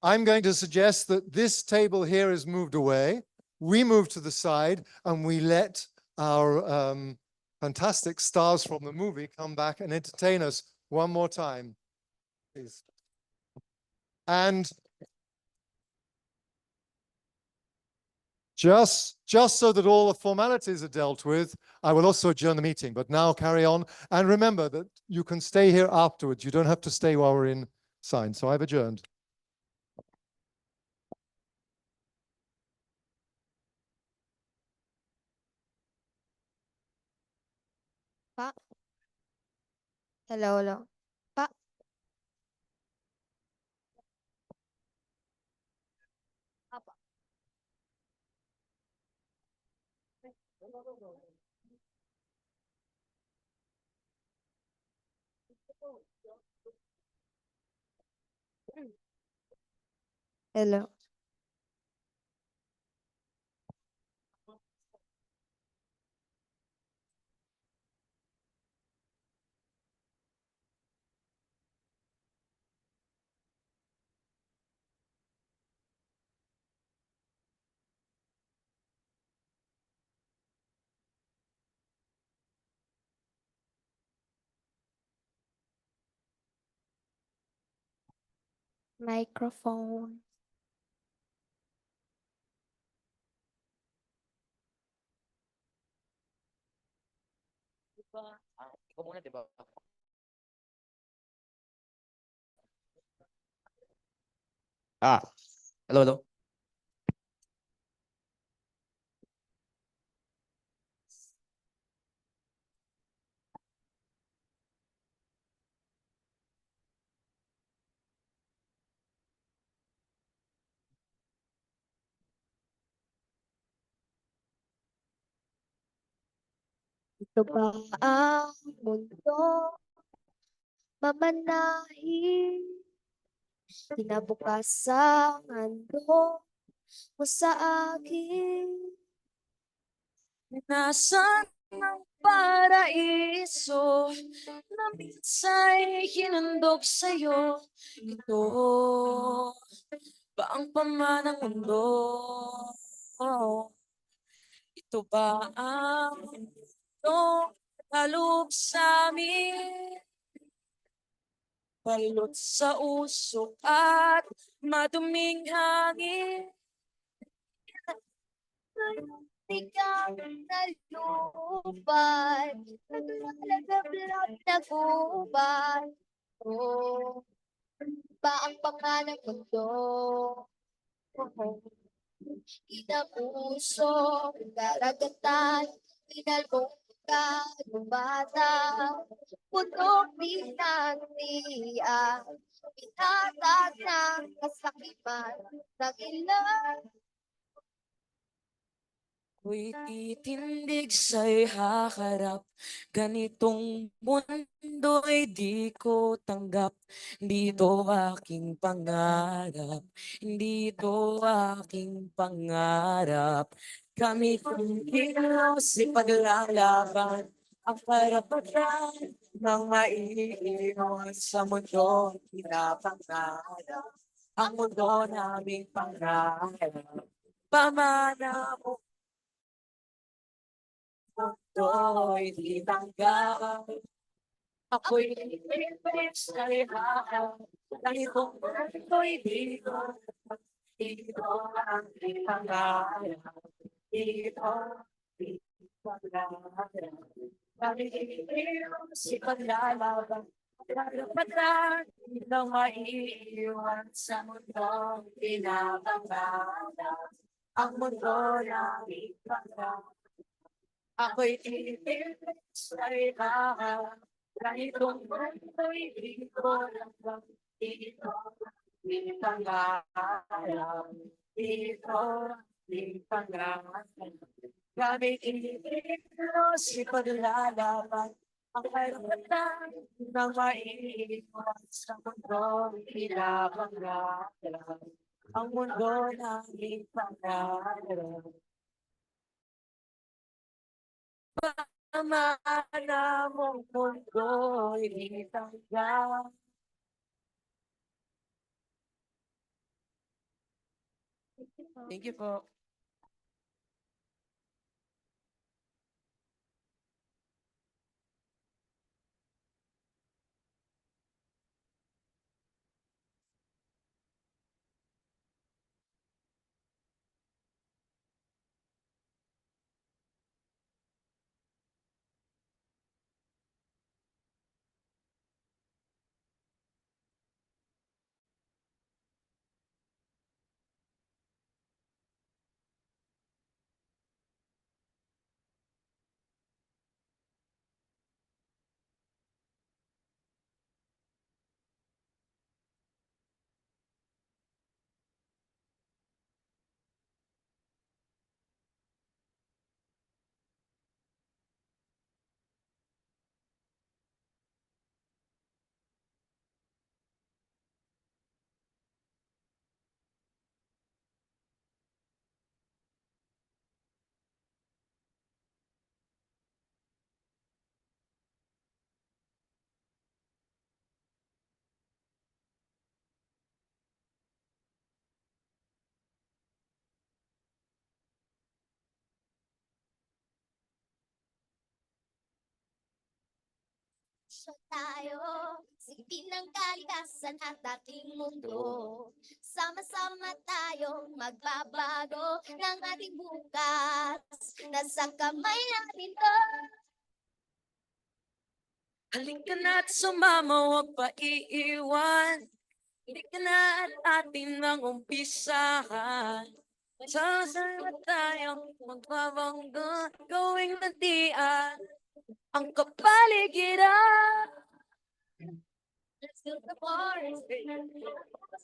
I'm going to suggest that this table here is moved away. We move to the side and we let our fantastic stars from the movie come back and entertain us one more time, please. And just so that all the formalities are dealt with, I will also adjourn the meeting, but now carry on. And remember that you can stay here afterwards. You don't have to stay while we're in sign. So I've adjourned. Pa? Hello, hello. Pa? Apa. Hello. Microphone. Ikaw muna, di ba? Hello, hello. Ito ba ang mundo mamanahin? Kinabukasan ano mo sa akin? Nasaan ang paraiso na minsa'y hinandog sa'yo? Ito ba ang pamanang mundo? Ito ba ang mundo halog sa amin? Balot sa usok at maduming hangin. Ikaw nalubay, naglalagablab na gubay. Oh, ba ang panganang mundo? Oh, inapuso, karagatan, pinalbong bata, putok pinagtian, pinatag ng kasakiman, ng ilan. Ako'y titindig sa'y haharap. Ganitong mundo'y di ko tanggap. Hindi ito aking pangarap. Hindi ito aking pangarap. Kami kong kilos ipaglalaban ang karapatan ng maiiwan sa mundo pinapangarap. Ang mundo naming pangarap. Pamana mo mundo hindi tanggap. Ako'y nilipis na lihahan. Ganitong mundo'y di ko. Dito ang pangarap. Dito ang pangarap. Kami si paglalaban. Karapatan ng maiiwan sa mundo pinapangarap. Ang mundo namin pangarap. Ako'y tinitin sa ibahan. Ganitong mundo'y di ko lang dito. Di pangarap. Dito di pangarap. Gamit initin si paglalaban. Ang karapatan ng maiiwan sa mundo pinapangarap. Ang mundo namin pangarap. Pamana mong mundo'y di tanggap. Thank you po. Magsasosyo tayo, silipin ng kalikasan at ating mundo. Sama-sama tayong magbabago ng ating bukas. Nasa kamay natin to. Halika na't sumama, huwag pa iiwan. Halika na at atin ang umpisahan. Sama-sama tayo magbabangga, gawing landian ang kapaligiran. Let's build the forest.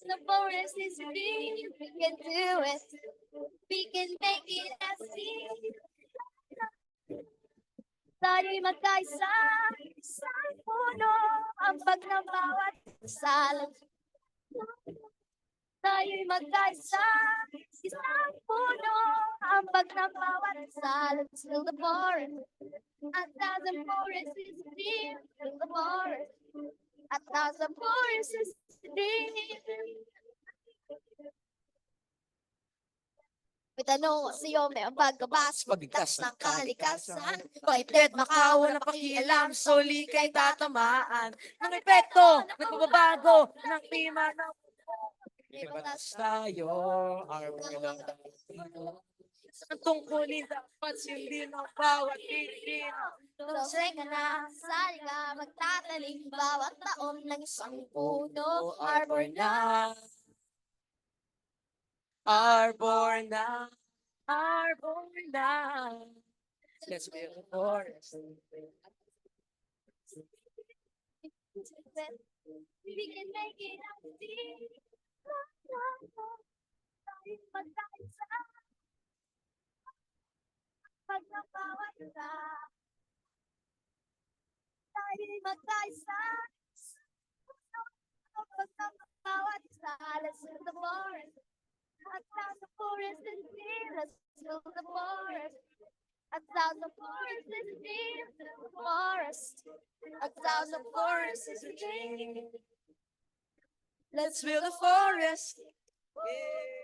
The forest is big. We can do it. We can make it a scene. Tayo'y magkaisa, isang puno ang pag ng bawat salang. Tayo'y magkaisa, isang puno ang pag ng bawat salang. Till the forest, 1,000 forests is deep. Till the forest, 1,000 forests is deep. May tanong ko sa'yo, may ang pagkabas, pagligtas ng kalikasan. Bakit makawa na pakialam, soli kay tatamaan ng epekto, nagbabago ng klima ng Libatas tayo, arbor lang tayo. Sa tungkulin dapat sundin ang bawat Pilipino. Tusay ka na, sali ka, magtatanim bawat taon ng isang puno. Arbor na, Arbor na, arbor na. Let's build a forest. we can make it a scene. Tayo'y magkaisa, pag ng bawat isa. Tayo'y magkaisa, pag ng bawat isa. Let's build the forest. 1,000 forests is deep. Let's build the forest. 1,000 forests is deep. The forest. 1,000 forests is deep. Let's build a forest. Yeah.